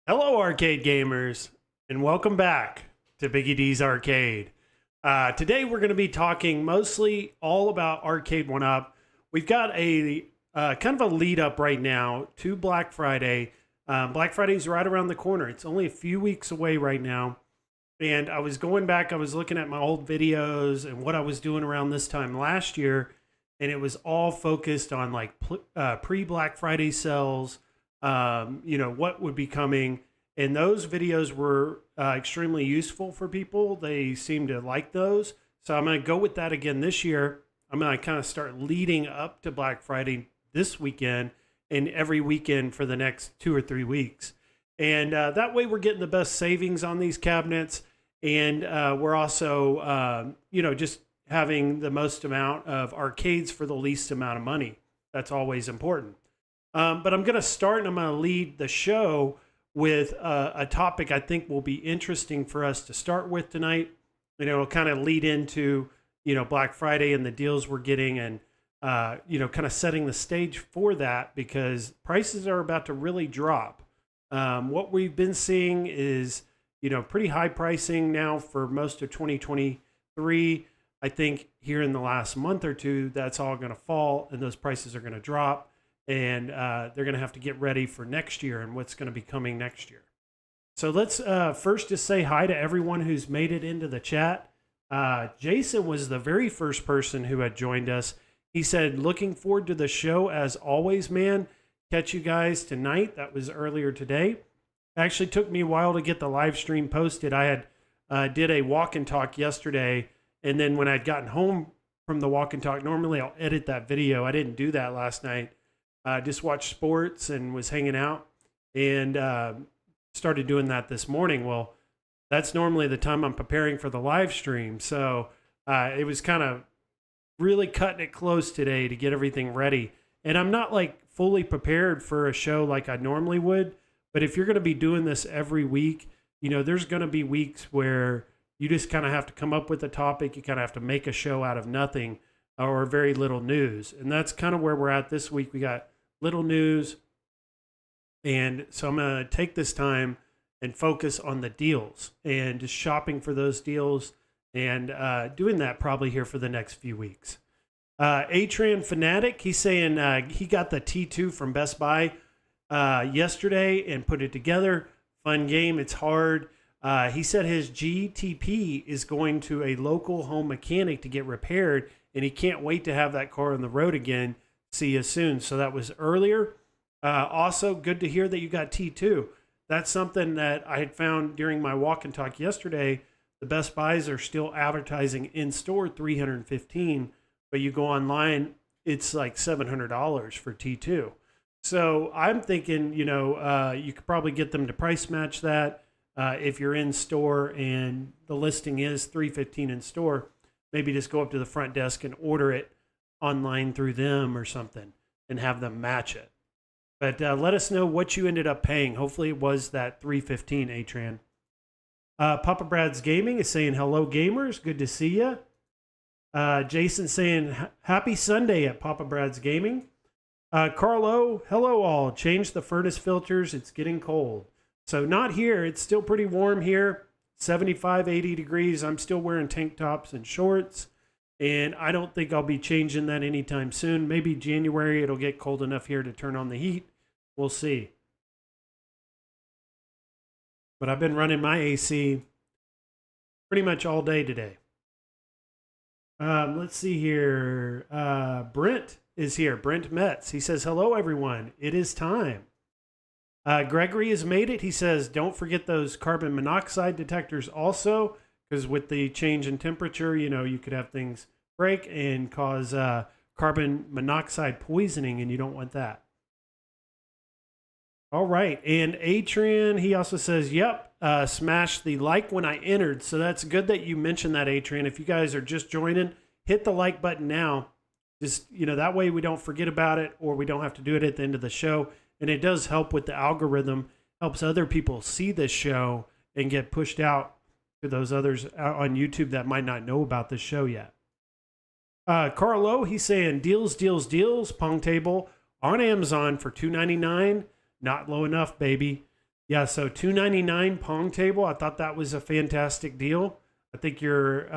Hello, arcade gamers, and welcome back to Biggie D's Arcade. Today, we're going to be talking mostly all about Arcade 1-Up. We've got a kind of a lead up right now to Black Friday. Black Friday's right around the corner. It's only a few weeks away right now. And I was going back, I was looking at my old videos and what I was doing around this time last year, and it was all focused on like pre-Black Friday sales, what would be coming. And those videos were extremely useful for people. They seem to like those. So I'm going to go with that again this year. I'm going to kind of start leading up to Black Friday this weekend and every weekend for the next 2 or 3 weeks. And that way we're getting the best savings on these cabinets. And we're also, just having the most amount of arcades for the least amount of money. That's always important. But I'm going to start and I'm going to lead the show with a topic I think will be interesting for us to start with tonight. And it'll kind of lead into, Black Friday and the deals we're getting and, kind of setting the stage for that because prices are about to really drop. What we've been seeing is, pretty high pricing now for most of 2023. I think here in the last month or two, that's all going to fall and those prices are going to drop. And they're going to have to get ready for next year and what's going to be coming next year. So let's first just say hi to everyone who's made it into the chat. Jason was the very first person who had joined us. He said, looking forward to the show as always, man. Catch you guys tonight. That was earlier today. Actually took me a while to get the live stream posted. I had did a walk and talk yesterday. And then when I'd gotten home from the walk and talk, normally I'll edit that video. I didn't do that last night. Just watched sports and was hanging out and started doing that this morning. Well, that's normally the time I'm preparing for the live stream. So it was kind of really cutting it close today to get everything ready. And I'm not like fully prepared for a show like I normally would. But if you're going to be doing this every week, there's going to be weeks where you just kind of have to come up with a topic. You kind of have to make a show out of nothing or very little news. And that's kind of where we're at this week. We got little news. And so I'm going to take this time and focus on the deals and just shopping for those deals and doing that probably here for the next few weeks. Atran Fanatic, he's saying he got the T2 from Best Buy yesterday and put it together. Fun game. It's hard. He said his GTP is going to a local home mechanic to get repaired, and he can't wait to have that car on the road again. See you soon. So that was earlier. Also, good to hear that you got T2. That's something that I had found during my walk and talk yesterday. The Best Buys are still advertising in store $315, but you go online, it's like $700 for T2. So I'm thinking, you could probably get them to price match that if you're in store and the listing is $315 in store. Maybe just go up to the front desk and order it online through them or something and have them match it. But let us know what you ended up paying. Hopefully it was that $315, Atran. Papa Brad's Gaming is saying, hello, gamers. Good to see you. Jason saying, happy Sunday at Papa Brad's Gaming. Carlo, hello all. Change the furnace filters. It's getting cold. So not here. It's still pretty warm here. 75, 80 degrees. I'm still wearing tank tops and shorts. And I don't think I'll be changing that anytime soon. Maybe January it'll get cold enough here to turn on the heat. We'll see. But I've been running my AC pretty much all day today. Let's see here. Brent is here. Brent Metz. He says, hello, everyone. It is time. Gregory has made it. He says, don't forget those carbon monoxide detectors also. Because with the change in temperature, you could have things break and cause carbon monoxide poisoning, and you don't want that. All right. And Atran, he also says, yep, smash the like when I entered. So that's good that you mentioned that, Atran. If you guys are just joining, hit the like button now. Just, that way we don't forget about it or we don't have to do it at the end of the show. And it does help with the algorithm, helps other people see this show and get pushed out to those others on YouTube that might not know about this show yet. Carlo, he's saying deals, deals, deals, Pong table on Amazon for $2.99. Not low enough, baby. Yeah, so $299 Pong table. I thought that was a fantastic deal. I think you're,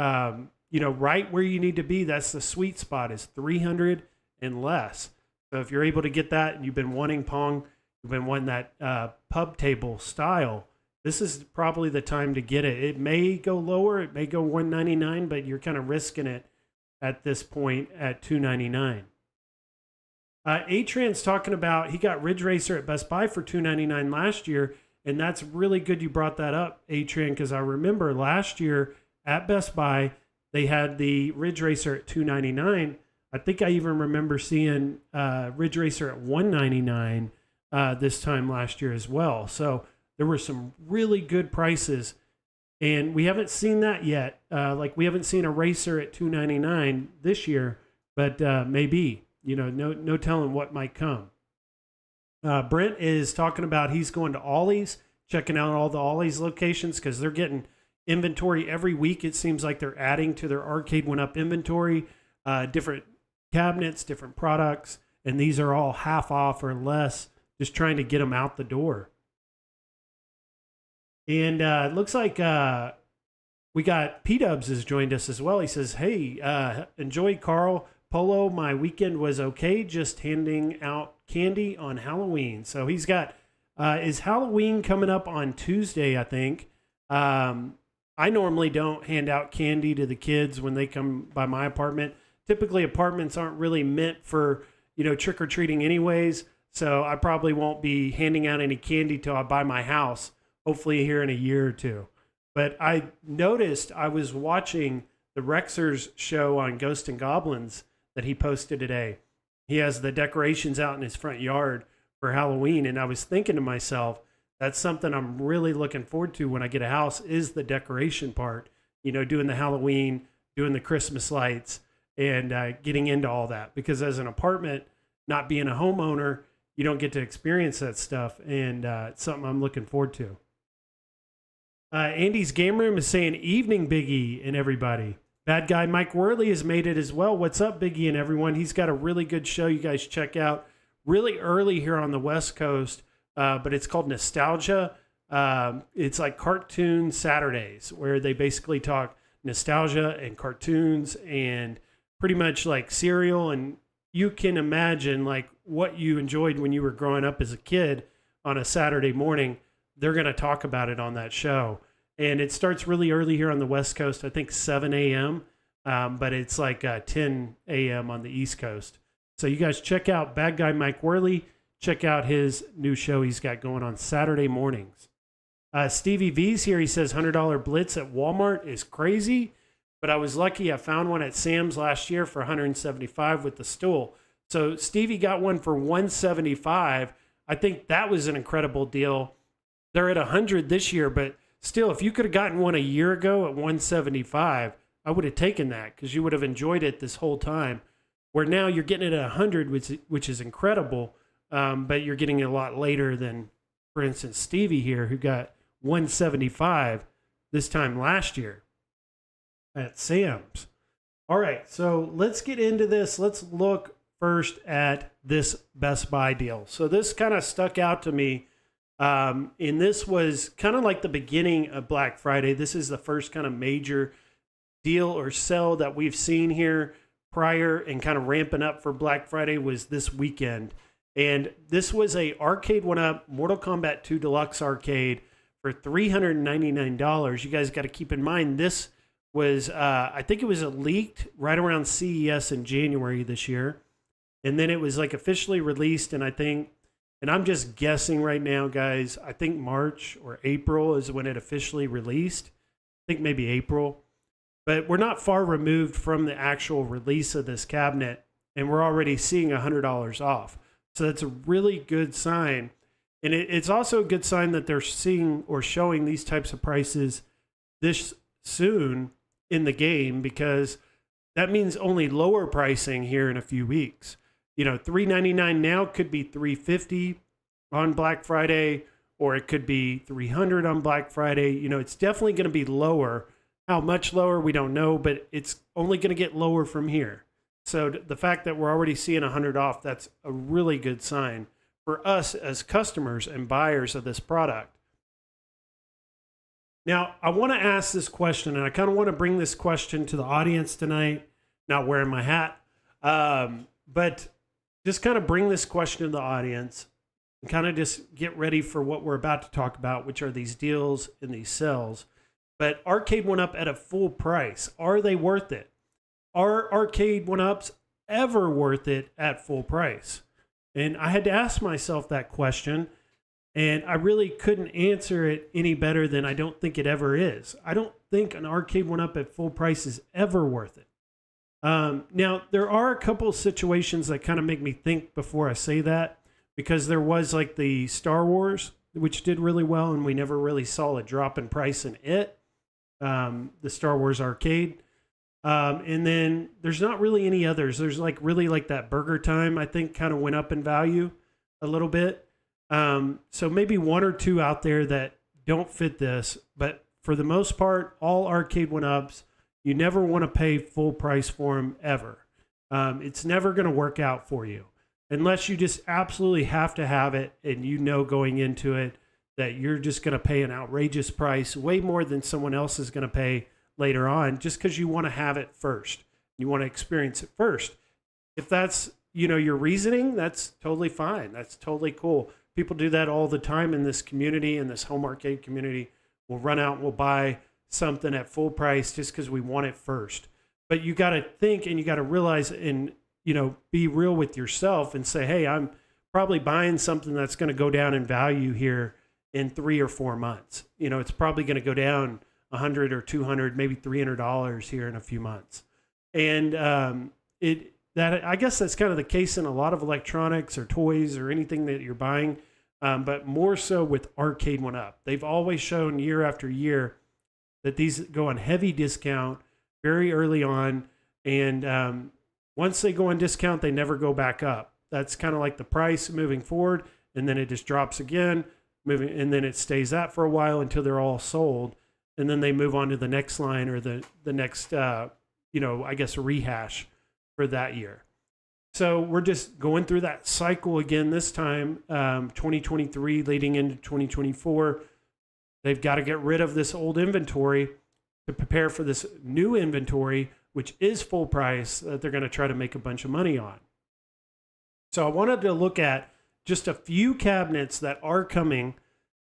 right where you need to be. That's the sweet spot is 300 and less. So if you're able to get that and you've been wanting Pong, you've been wanting that pub table style, this is probably the time to get it. It may go lower. It may go $199, but you're kind of risking it at this point at $299. Atran's talking about he got Ridge Racer at Best Buy for $299 last year, and that's really good you brought that up, Atran, because I remember last year at Best Buy they had the Ridge Racer at $299. I think I even remember seeing Ridge Racer at $199 this time last year as well. So there were some really good prices, and we haven't seen that yet. We haven't seen a Racer at $299 this year, but maybe. No telling what might come. Brent is talking about he's going to Ollie's, checking out all the Ollie's locations because they're getting inventory every week. It seems like they're adding to their Arcade One Up inventory, different cabinets, different products, and these are all half off or less, just trying to get them out the door. And it looks like we got P-Dubs has joined us as well. He says, hey, enjoy Carl. Polo, my weekend was okay, just handing out candy on Halloween. So he's got, is Halloween coming up on Tuesday, I think. I normally don't hand out candy to the kids when they come by my apartment. Typically, apartments aren't really meant for, trick-or-treating anyways. So I probably won't be handing out any candy till I buy my house, hopefully here in a year or two. But I noticed I was watching the Rexer's show on Ghost and Goblins that he posted today. He has the decorations out in his front yard for Halloween. And I was thinking to myself, that's something I'm really looking forward to when I get a house is the decoration part, doing the Halloween, doing the Christmas lights and getting into all that. Because as an apartment, not being a homeowner, you don't get to experience that stuff. And it's something I'm looking forward to. Andy's Game Room is saying evening, Biggie and everybody. Bad guy Mike Worley has made it as well. What's up, Biggie and everyone? He's got a really good show you guys check out. Really early here on the West Coast, but it's called Nostalgia. It's like Cartoon Saturdays where they basically talk nostalgia and cartoons and pretty much like cereal. And you can imagine like what you enjoyed when you were growing up as a kid on a Saturday morning. They're going to talk about it on that show. And it starts really early here on the West Coast, I think 7 a.m., but it's like 10 a.m. on the East Coast. So you guys check out Bad Guy Mike Worley. Check out his new show he's got going on Saturday mornings. Stevie V's here. He says $100 Blitz at Walmart is crazy, but I was lucky I found one at Sam's last year for $175 with the stool. So Stevie got one for $175. I think that was an incredible deal. They're at $100 this year, but still, if you could have gotten one a year ago at $175, I would have taken that because you would have enjoyed it this whole time. Where now you're getting it at $100, which is incredible, but you're getting it a lot later than, for instance, Stevie here, who got $175 this time last year at Sam's. All right, so let's get into this. Let's look first at this Best Buy deal. So this kind of stuck out to me. And this was kind of like the beginning of Black Friday. This is the first kind of major deal or sell that we've seen here prior and kind of ramping up for Black Friday was this weekend. And this was a Arcade One Up Mortal Kombat 2 Deluxe Arcade for $399. You guys got to keep in mind, this was, I think it was leaked right around CES in January this year. And then it was like officially released. And I think, and I'm just guessing right now, guys, I think March or April is when it officially released. I think maybe April. But we're not far removed from the actual release of this cabinet, and we're already seeing $100 off. So that's a really good sign. And it's also a good sign that they're seeing or showing these types of prices this soon in the game, because that means only lower pricing here in a few weeks. $399 now could be $350 on Black Friday, or it could be $300 on Black Friday. It's definitely going to be lower. How much lower, we don't know, but it's only going to get lower from here. So the fact that we're already seeing $100 off, that's a really good sign for us as customers and buyers of this product. Now, I want to ask this question, and I kind of want to bring this question to the audience tonight, not wearing my hat, but just kind of bring this question to the audience and kind of just get ready for what we're about to talk about, which are these deals and these sales. But Arcade 1-Up at a full price. Are they worth it? Are Arcade 1-Ups ever worth it at full price? And I had to ask myself that question. And I really couldn't answer it any better than I don't think it ever is. I don't think an Arcade 1-Up at full price is ever worth it. Now, there are a couple of situations that kind of make me think before I say that, because there was like the Star Wars, which did really well, and we never really saw a drop in price in it, the Star Wars arcade. And then there's not really any others. There's like really like that Burger Time, I think, kind of went up in value a little bit. So maybe one or two out there that don't fit this, but for the most part, all Arcade 1-Ups, you never want to pay full price for them ever. It's never going to work out for you unless you just absolutely have to have it. And you know, going into it that you're just going to pay an outrageous price, way more than someone else is going to pay later on, just because you want to have it first. You want to experience it first. If that's, your reasoning, that's totally fine. That's totally cool. People do that all the time in this community, in this home arcade community. We'll run out and we'll buy something at full price just because we want it first. But you got to think, and you got to realize, and be real with yourself and say, hey, I'm probably buying something that's going to go down in value here in 3 or 4 months. It's probably going to go down $100 or $200, maybe $300 here in a few months. And I guess that's kind of the case in a lot of electronics or toys or anything that you're buying, but more so with Arcade 1-Up. They've always shown year after year that these go on heavy discount very early on, and once they go on discount, they never go back up. That's kind of like the price moving forward, and then it just drops again, and then it stays that for a while until they're all sold, and then they move on to the next line or the next, I guess, rehash for that year. So we're just going through that cycle again this time, 2023 leading into 2024. They've got to get rid of this old inventory to prepare for this new inventory, which is full price, that they're going to try to make a bunch of money on. So I wanted to look at just a few cabinets that are coming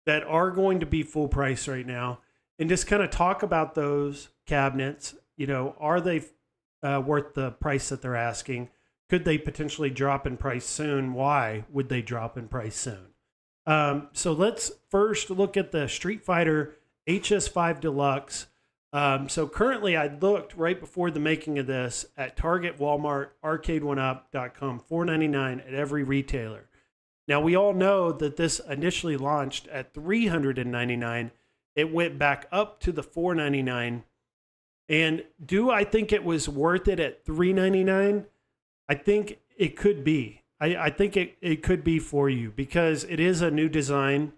that are going to be full price right now, and just kind of talk about those cabinets. Are they worth the price that they're asking? Could they potentially drop in price soon? Why would they drop in price soon? So let's first look at the Street Fighter HS5 Deluxe. So currently, I looked right before the making of this at Target, Walmart, Arcade1Up.com, $4.99 at every retailer. Now, we all know that this initially launched at $399. It went back up to the $4.99. And do I think it was worth it at $3.99? I think it could be. I think it could be for you because it is a new design.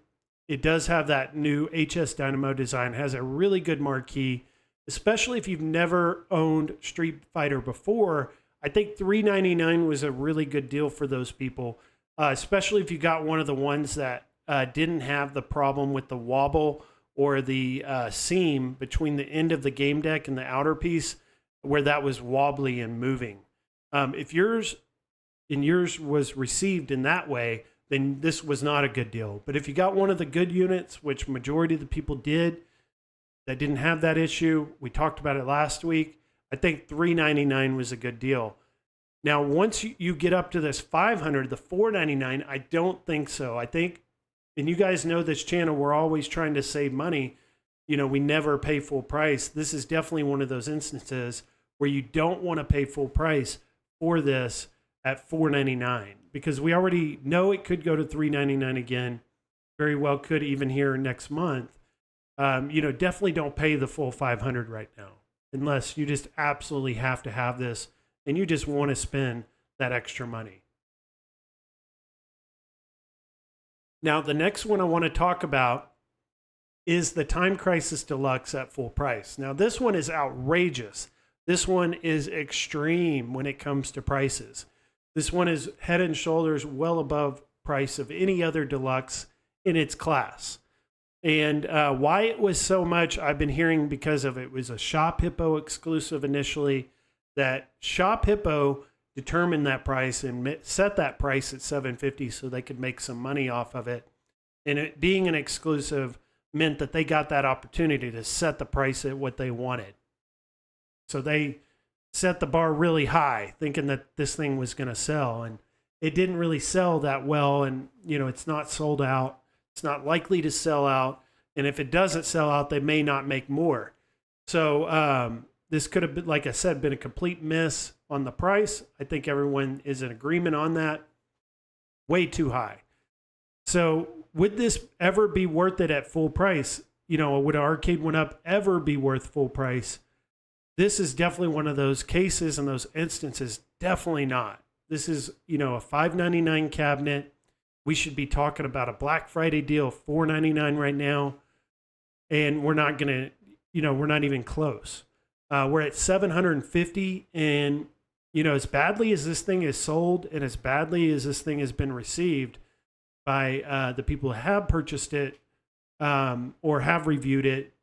It does have that new HS Dynamo design. It has a really good marquee, especially if you've never owned Street Fighter before. I think $3.99 was a really good deal for those people, especially if you got one of the ones that didn't have the problem with the wobble or the seam between the end of the game deck and the outer piece where that was wobbly and moving. If yours was received in that way, then this was not a good deal. But if you got one of the good units, which majority of the people did, that didn't have that issue, we talked about it last week, I think $3.99 was a good deal. Now, once you get up to this $500, the $4.99, I don't think so. I think, and you guys know this channel, we're always trying to save money. We never pay full price. This is definitely one of those instances where you don't want to pay full price for this at $4.99 because we already know it could go to $3.99 again. Very well could even here next month. Definitely don't pay the full $500 right now unless you just absolutely have to have this and you just want to spend that extra money. Now, the next one I want to talk about is the Time Crisis Deluxe at full price. Now, this one is outrageous. This one is extreme when it comes to prices. This one is head and shoulders well above price of any other deluxe in its class. And why it was so much, I've been hearing because of it was a Shop Hippo exclusive initially, that Shop Hippo determined that price and set that price at $750 so they could make some money off of it. And it being an exclusive meant that they got that opportunity to set the price at what they wanted. So they set the bar really high, thinking that this thing was going to sell. And it didn't really sell that well. And, it's not sold out. It's not likely to sell out. And if it doesn't sell out, they may not make more. So this could have been, like I said, been a complete miss on the price. I think everyone is in agreement on that. Way too high. So would this ever be worth it at full price? Would an Arcade 1-Up ever be worth full price? This is definitely one of those cases and those instances. Definitely not. This is, a $599 cabinet. We should be talking about a Black Friday deal, $499 right now. And we're not going to, we're not even close. We're at $750. And, as badly as this thing is sold and as badly as this thing has been received by the people who have purchased it or have reviewed it,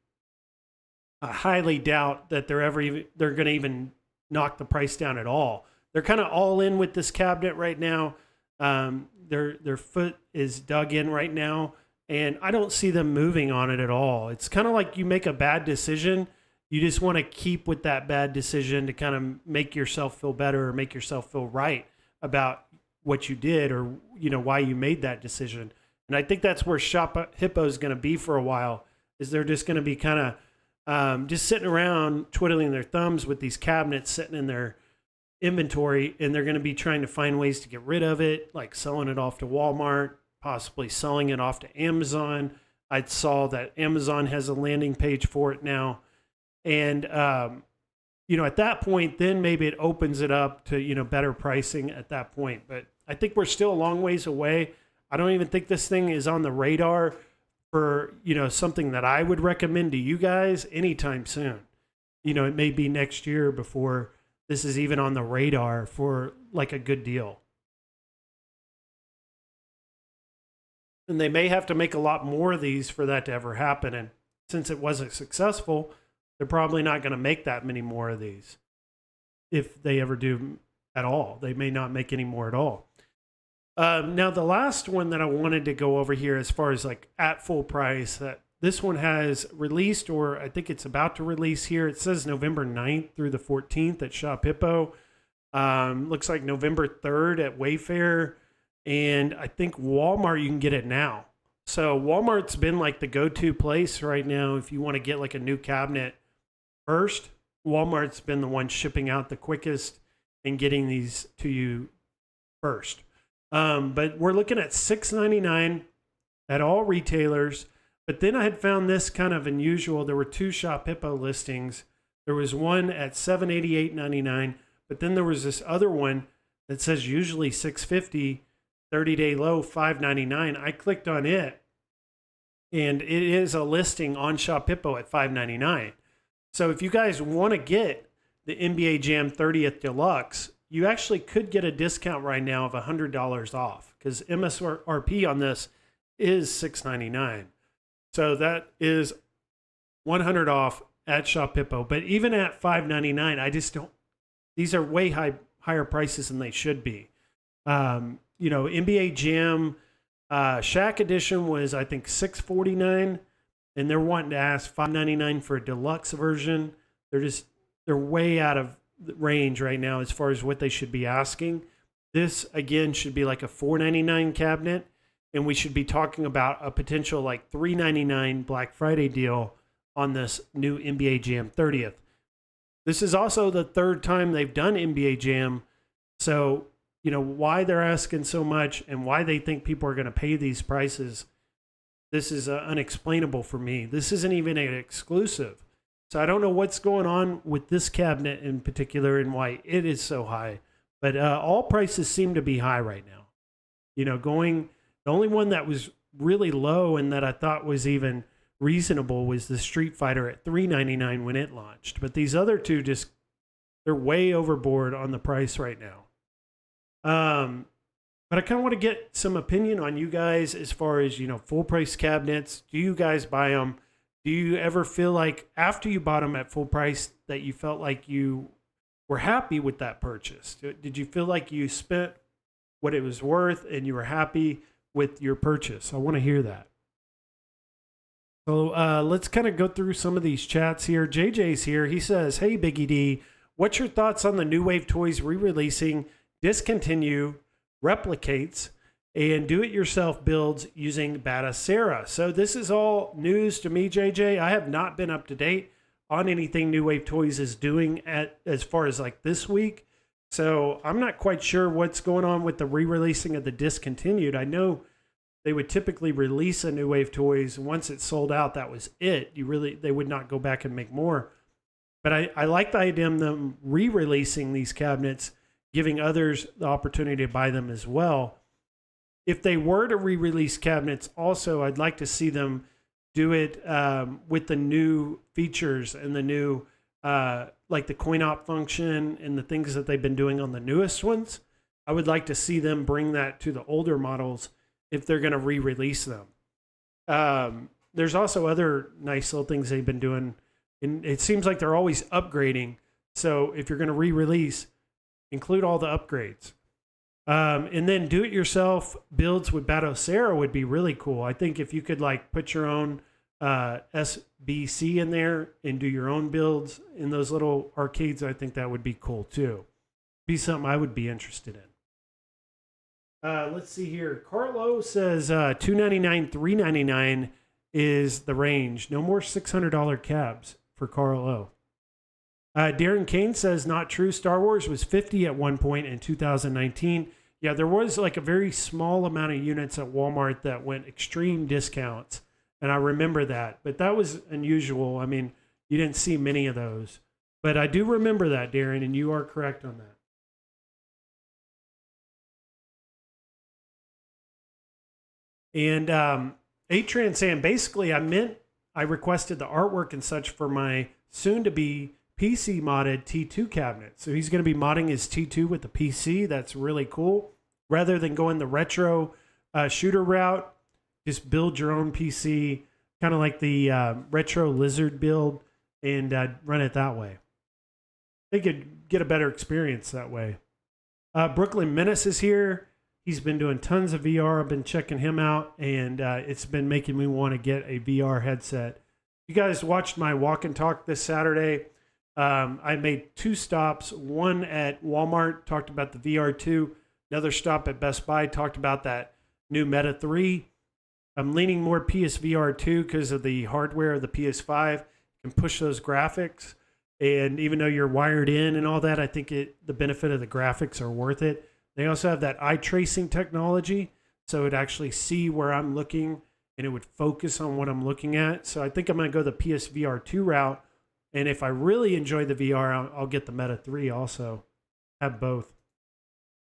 I highly doubt that they're going to even knock the price down at all. They're kind of all in with this cabinet right now. Their foot is dug in right now, and I don't see them moving on it at all. It's kind of like you make a bad decision. You just want to keep with that bad decision to kind of make yourself feel better or make yourself feel right about what you did or, why you made that decision. And I think that's where Shop Hippo is going to be for a while, is they're just going to be kind of just sitting around twiddling their thumbs with these cabinets sitting in their inventory, and they're going to be trying to find ways to get rid of it, like selling it off to Walmart, possibly selling it off to Amazon. I saw that Amazon has a landing page for it now. And, at that point, then maybe it opens it up to, better pricing at that point. But I think we're still a long ways away. I don't even think this thing is on the radar for, something that I would recommend to you guys anytime soon. It may be next year before this is even on the radar for like a good deal. And they may have to make a lot more of these for that to ever happen. And since it wasn't successful, they're probably not going to make that many more of these. If they ever do at all, they may not make any more at all. Now, the last one that I wanted to go over here as far as like at full price, that this one has released, or I think it's about to release here. It says November 9th through the 14th at Shop Hippo. Looks like November 3rd at Wayfair. And I think Walmart, you can get it now. So Walmart's been like the go-to place right now if you want to get like a new cabinet first. Walmart's been the one shipping out the quickest and getting these to you first. But we're looking at $6.99 at all retailers. But then I had found this kind of unusual. There were two Shop Hippo listings. There was one at $788.99, but then there was this other one that says usually $650, 30-day low, $599. I clicked on it, and it is a listing on Shop Hippo at $599. So if you guys want to get the NBA Jam 30th Deluxe, you actually could get a discount right now of $100 off, because MSRP on this is $699. So that is $100 off at Shop Hippo. But even at $599, I just don't. These are way higher prices than they should be. NBA Jam Shaq Edition was, I think, $649, and they're wanting to ask $599 for a deluxe version. They're way out of range right now as far as what they should be asking. This again should be like a $499 cabinet, and we should be talking about a potential like $399 Black Friday deal on this new NBA Jam 30th. This is also the third time they've done NBA Jam, so why they're asking so much and why they think people are going to pay these prices, this is unexplainable for me. This isn't even an exclusive. So I don't know what's going on with this cabinet in particular and why it is so high. But all prices seem to be high right now. The only one that was really low and that I thought was even reasonable was the Street Fighter at $399 when it launched. But these other two they're way overboard on the price right now. But I kind of want to get some opinion on you guys as far as, full price cabinets. Do you guys buy them? Do you ever feel like after you bought them at full price that you felt like you were happy with that purchase? Did you feel like you spent what it was worth and you were happy with your purchase? I want to hear that. So let's kind of go through some of these chats here. JJ's here. He says, "Hey, Biggie D, what's your thoughts on the New Wave Toys re-releasing discontinue replicates and do-it-yourself builds using Batacera?" So this is all news to me, JJ. I have not been up to date on anything New Wave Toys is doing as far as like this week. So I'm not quite sure what's going on with the re-releasing of the discontinued. I know they would typically release a New Wave Toys. Once it sold out, that was it. They would not go back and make more. But I like the idea of them re-releasing these cabinets, giving others the opportunity to buy them as well. If they were to re-release cabinets also, I'd like to see them do it with the new features and the new, like the coin op function and the things that they've been doing on the newest ones. I would like to see them bring that to the older models if they're going to re-release them. There's also other nice little things they've been doing, and it seems like they're always upgrading. So if you're going to re-release, include all the upgrades. And then do-it-yourself builds with Batocera would be really cool. I think if you could like put your own SBC in there and do your own builds in those little arcades, I think that would be cool too. Be something I would be interested in. Let's see here. Carlo says $299, $399 is the range. No more $600 cabs for Carlo. Darren Kane says, "Not true. Star Wars was 50 at one point in 2019. Yeah, there was like a very small amount of units at Walmart that went extreme discounts. And I remember that. But that was unusual. I mean, you didn't see many of those. But I do remember that, Darren, and you are correct on that. And Atran saying, basically, I requested the artwork and such for my soon-to-be PC modded T2 cabinet. So he's going to be modding his T2 with the PC. That's really cool. Rather than going the retro shooter route, just build your own PC, kind of like the retro lizard build, and run it that way. I think you'd get a better experience that way. Brooklyn Menace is here. He's been doing tons of VR. I've been checking him out, and it's been making me want to get a VR headset. You guys watched my walk and talk this Saturday. I made 2 stops, one at Walmart, talked about the VR2, another stop at Best Buy, talked about that new Meta 3. I'm leaning more PSVR 2 because of the hardware of the PS5. You can push those graphics, and even though you're wired in and all that, I think the benefit of the graphics are worth it. They also have that eye tracing technology, so it'd actually see where I'm looking, and it would focus on what I'm looking at. So I think I'm going to go the PSVR 2 route. And if I really enjoy the VR, I'll get the Meta 3 also. Have both.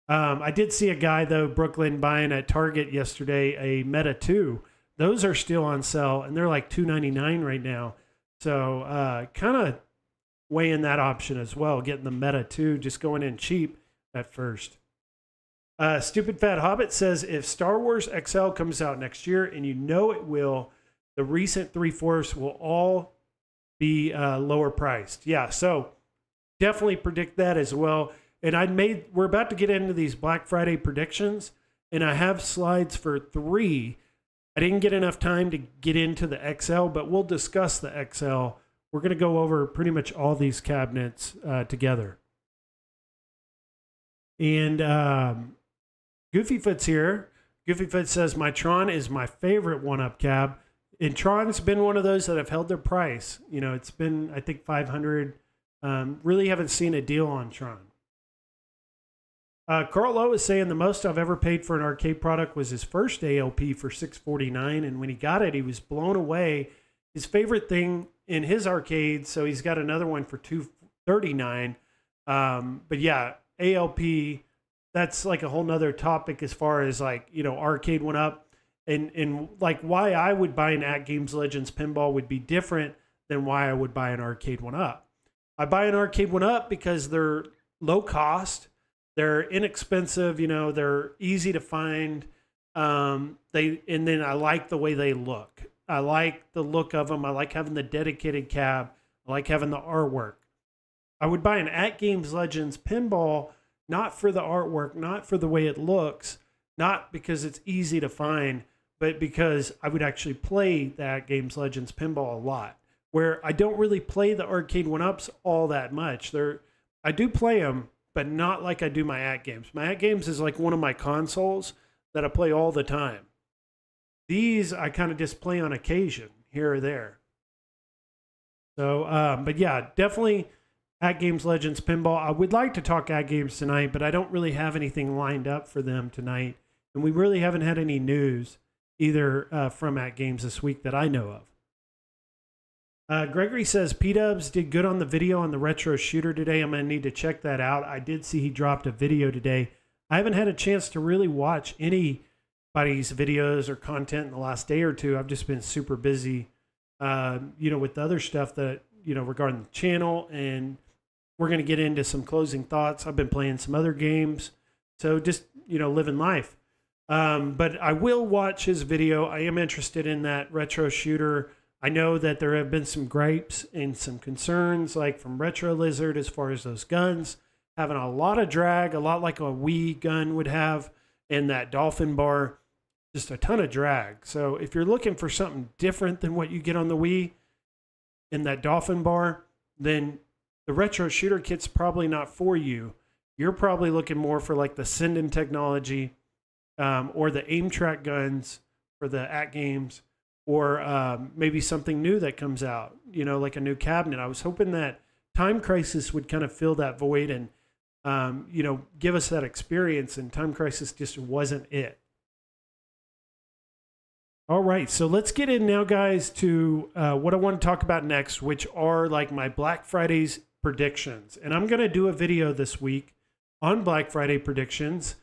I did see a guy, though, Brooklyn, buying at Target yesterday a Meta 2. Those are still on sale, and they're like $299 right now. So kind of weighing that option as well, getting the Meta 2, just going in cheap at first. Stupid Fat Hobbit says, if Star Wars XL comes out next year, and you know it will, the recent 3/4 will all be lower priced. Yeah, so definitely predict that as well. And we're about to get into these Black Friday predictions, and I have slides for 3. I didn't get enough time to get into the XL, but we'll discuss the XL. We're going to go over pretty much all these cabinets together. And Goofyfoot's here. Goofyfoot says, my Tron is my favorite one-up cab. And Tron's been one of those that have held their price. You know, it's been, I think, $500. Really haven't seen a deal on Tron. Carl Lowe is saying the most I've ever paid for an arcade product was his first ALP for $649. And when he got it, he was blown away. His favorite thing in his arcade, so he's got another one for $239. But yeah, ALP, that's like a whole nother topic as far as like, you know, arcade one up. And like why I would buy an At Games Legends pinball would be different than why I would buy an arcade one up. I buy an arcade one up because they're low cost. They're inexpensive, they're easy to find. And then I like the way they look. I like the look of them. I like having the dedicated cab. I like having the artwork. I would buy an At Games Legends pinball, not for the artwork, not for the way it looks, not because it's easy to find, but because I would actually play the At Games Legends pinball a lot, where I don't really play the arcade 1-ups all that much. I do play them, but not like I do my At Games. My At Games is like one of my consoles that I play all the time. These I kind of just play on occasion, here or there. So, but yeah, definitely At Games Legends Pinball. I would like to talk At Games tonight, but I don't really have anything lined up for them tonight. And we really haven't had any news either from At Games this week that I know of. Gregory says, P-Dubs did good on the video on the retro shooter today. I'm going to need to check that out. I did see he dropped a video today. I haven't had a chance to really watch anybody's videos or content in the last day or two. I've just been super busy, with the other stuff that, regarding the channel. And we're going to get into some closing thoughts. I've been playing some other games. So just, living life. But I will watch his video. I am interested in that retro shooter. I know that there have been some gripes and some concerns, like from Retro Lizard, as far as those guns having a lot of drag, a lot like a Wii gun would have, and that Dolphin bar, just a ton of drag. So if you're looking for something different than what you get on the Wii in that Dolphin bar, then the retro shooter kit's probably not for you. You're probably looking more for like the Senden technology, or the aim track guns for the At Games, or maybe something new that comes out, like a new cabinet. I was hoping that Time Crisis would kind of fill that void and, give us that experience, and Time Crisis just wasn't it. All right, so let's get in now, guys, to what I want to talk about next, which are like my Black Friday's predictions. And I'm going to do a video this week on Black Friday predictions.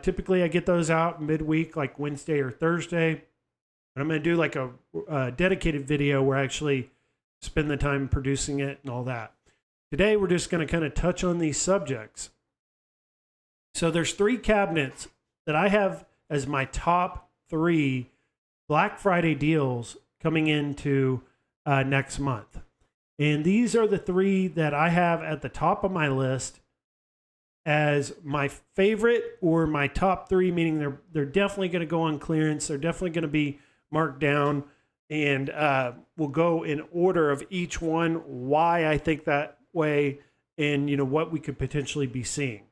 Typically, I get those out midweek, like Wednesday or Thursday. But I'm going to do like a dedicated video where I actually spend the time producing it and all that. Today, we're just going to kind of touch on these subjects. So there's 3 cabinets that I have as my top 3 Black Friday deals coming into next month. And these are the 3 that I have at the top of my list as my favorite, or my top 3, meaning they're definitely going to go on clearance. They're definitely going to be marked down, and we'll go in order of each one, why I think that way, and what we could potentially be seeing.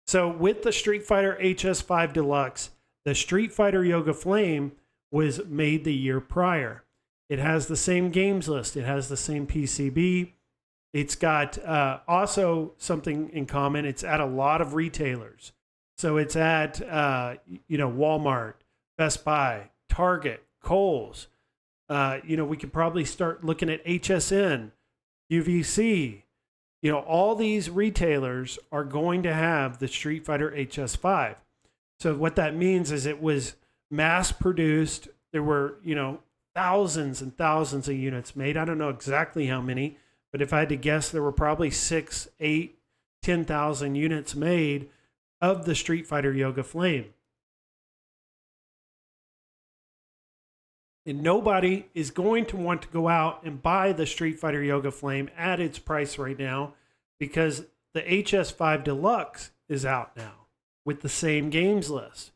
So with the Street Fighter HS5 Deluxe, the Street Fighter Yoga Flame was made the year prior. It has the same games list. It has the same PCB. It's got also something in common. It's at a lot of retailers. So it's at Walmart, Best Buy, Target, Kohl's. We could probably start looking at HSN, UVC. All these retailers are going to have the Street Fighter HS5. So what that means is it was mass produced. There were, thousands and thousands of units made. I don't know exactly how many, but if I had to guess, there were probably 6, 8, 10,000 units made of the Street Fighter Yoga Flame. And nobody is going to want to go out and buy the Street Fighter Yoga Flame at its price right now, because the HS5 Deluxe is out now with the same games list.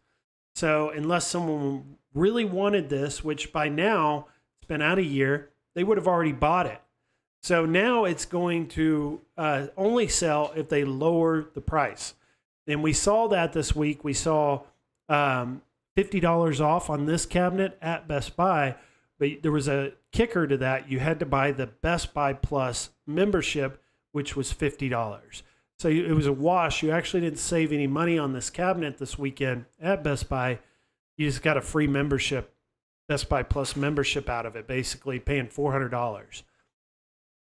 So unless someone really wanted this, which by now it's been out a year, they would have already bought it. So now it's going to only sell if they lower the price. And we saw that this week. We saw $50 off on this cabinet at Best Buy, but there was a kicker to that. You had to buy the Best Buy Plus membership, which was $50. So it was a wash. You actually didn't save any money on this cabinet this weekend at Best Buy. You just got a free membership, Best Buy Plus membership out of it, basically paying $400.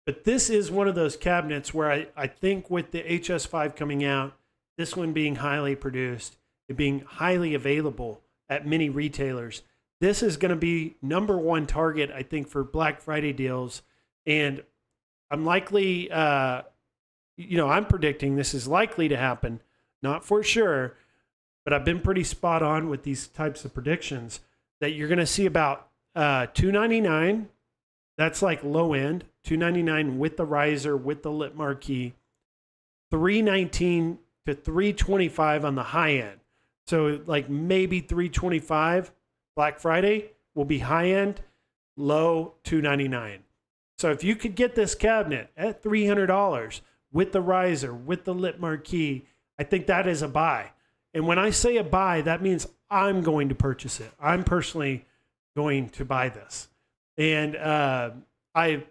But this is one of those cabinets where I think with the HS5 coming out, this one being highly produced, it being highly available at many retailers, this is going to be #1 target, I think, for Black Friday deals. And I'm likely, I'm predicting this is likely to happen not for sure, but I've been pretty spot on with these types of predictions, that you're going to see about $299. That's like low end, $299 with the riser, with the lip marquee, $319 to $325 on the high end. So like maybe $325 Black Friday will be high end, low $299. So if you could get this cabinet at $300 with the riser, with the lip marquee, I think that is a buy. And when I say a buy, that means I'm going to purchase it. I'm personally going to buy this. And I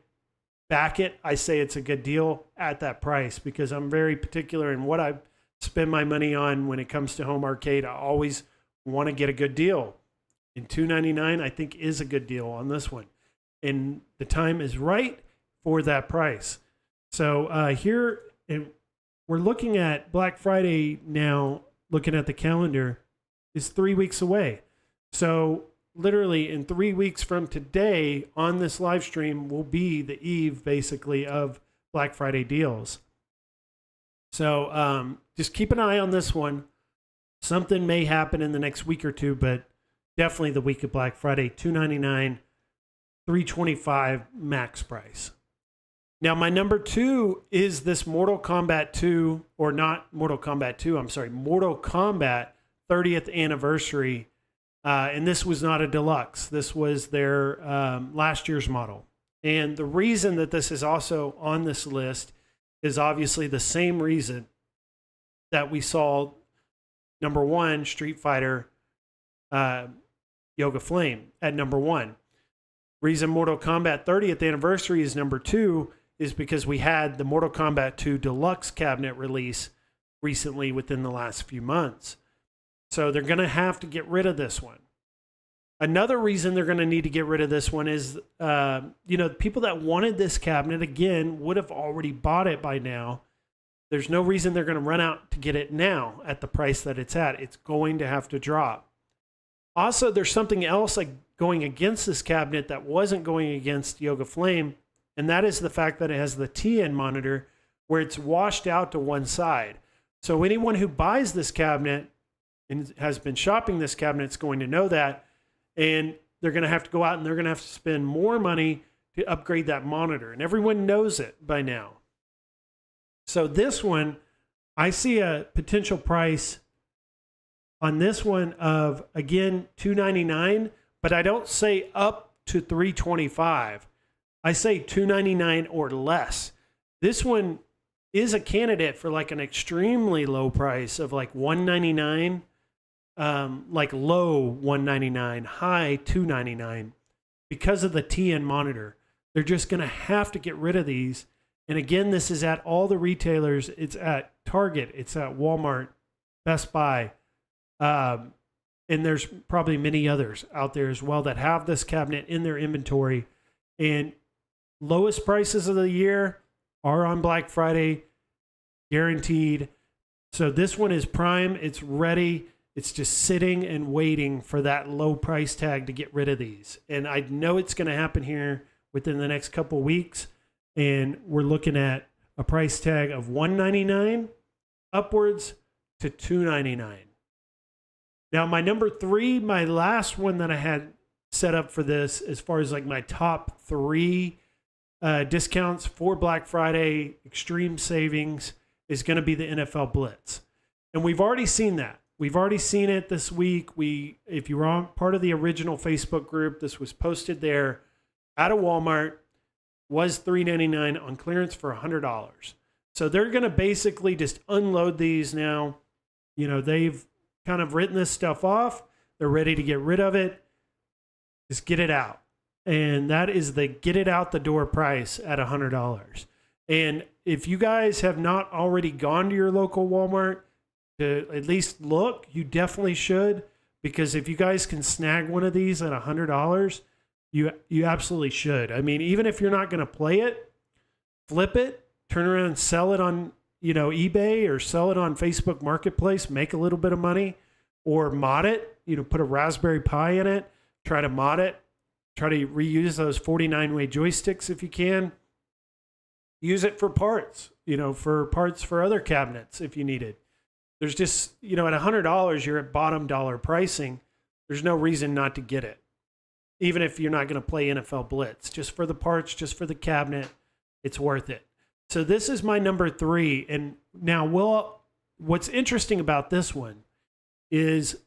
back it. I say it's a good deal at that price because I'm very particular in what I spend my money on when it comes to home arcade. I always want to get a good deal. And $299 I think is a good deal on this one. And the time is right for that price. So here, we're looking at Black Friday now, looking at the calendar, is 3 weeks away. So literally in 3 weeks from today on this live stream will be the eve basically of Black Friday deals. So just keep an eye on this one. Something may happen in the next week or two, but definitely the week of Black Friday, $299, $325 max price. Now, my number 2 is this Mortal Kombat 2, or not Mortal Kombat 2, I'm sorry, Mortal Kombat 30th anniversary. And this was not a deluxe. This was their last year's model. And the reason that this is also on this list is obviously the same reason that we saw number 1, Street Fighter Yoga Flame at number 1. Reason Mortal Kombat 30th anniversary is number 2 is because we had the Mortal Kombat 2 Deluxe cabinet release recently within the last few months. So they're going to have to get rid of this one. Another reason they're going to need to get rid of this one is, people that wanted this cabinet, again, would have already bought it by now. There's no reason they're going to run out to get it now at the price that it's at. It's going to have to drop. Also, there's something else like going against this cabinet that wasn't going against Yoga Flame, and that is the fact that it has the TN monitor where it's washed out to one side. So anyone who buys this cabinet and has been shopping this cabinet is going to know that, and they're going to have to go out and they're going to have to spend more money to upgrade that monitor, and everyone knows it by now. So this one, I see a potential price on this one of, again, $299, but I don't say up to $325. I say $299 or less. This one is a candidate for like an extremely low price of like $199, like low $199, high $299 because of the TN monitor. They're just going to have to get rid of these. And again, this is at all the retailers. It's at Target. It's at Walmart, Best Buy. And there's probably many others out there as well that have this cabinet in their inventory. And lowest prices of the year are on Black Friday, guaranteed. So this one is prime. It's ready. It's just sitting and waiting for that low price tag to get rid of these. And I know it's going to happen here within the next couple of weeks. And we're looking at a price tag of $199 upwards to $299. Now, my number 3, my last one that I had set up for this, as far as like my top 3 discounts for Black Friday, extreme savings, is going to be the NFL Blitz. And we've already seen that. We've already seen it this week. If you were on part of the original Facebook group, this was posted there at a Walmart, was $399 on clearance for $100. So they're going to basically just unload these now. You know, they've kind of written this stuff off. They're ready to get rid of it. Just get it out. And that is the get it out the door price at $100. And if you guys have not already gone to your local Walmart to at least look, you definitely should, because if you guys can snag one of these at $100, you absolutely should. I mean, even if you're not going to play it, flip it, turn around and sell it on, eBay, or sell it on Facebook Marketplace, make a little bit of money, or mod it, put a Raspberry Pi in it, try to mod it, try to reuse those 49-way joysticks if you can. Use it for parts, for parts for other cabinets if you need it. there's just, at $100, you're at bottom dollar pricing. There's no reason not to get it. Even if you're not going to play NFL Blitz, just for the parts, just for the cabinet, it's worth it. So this is my number 3. And now, what's interesting about this one is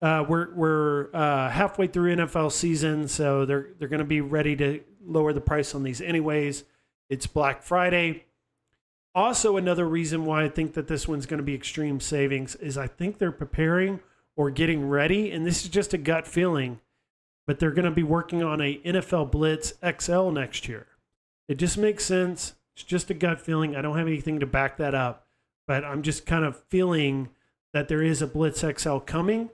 we're halfway through NFL season, so they're going to be ready to lower the price on these anyways. It's Black Friday. Also, another reason why I think that this one's going to be extreme savings is I think they're preparing or getting ready, and this is just a gut feeling, but they're going to be working on a NFL Blitz XL next year. It just makes sense. It's just a gut feeling. I don't have anything to back that up, but I'm just kind of feeling that there is a Blitz XL coming,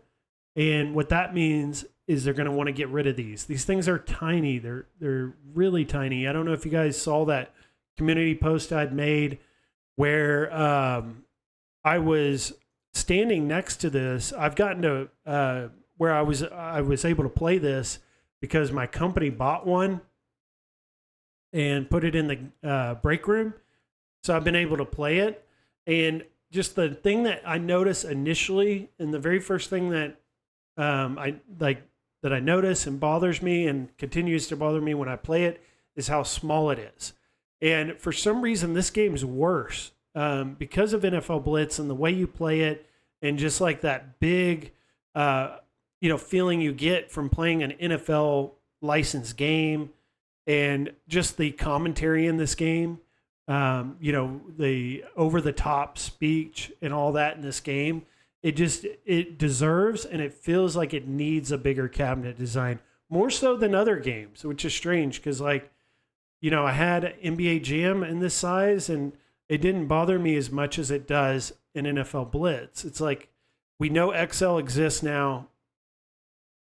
and what that means is they're going to want to get rid of these. These things are tiny. They're really tiny. I don't know if you guys saw that community post I'd made where I was standing next to this. I've gotten to where I was able to play this because my company bought one and put it in the break room. So I've been able to play it. And just the thing that I noticed initially, and the very first thing that I notice and bothers me and continues to bother me when I play it is how small it is. And for some reason, this game's worse because of NFL Blitz and the way you play it, and just like that big, feeling you get from playing an NFL licensed game, and just the commentary in this game, the over-the-top speech and all that in this game. It deserves, and it feels like it needs a bigger cabinet design, more so than other games, which is strange because, I had NBA Jam in this size, and it didn't bother me as much as it does in NFL Blitz. It's like, we know XL exists now.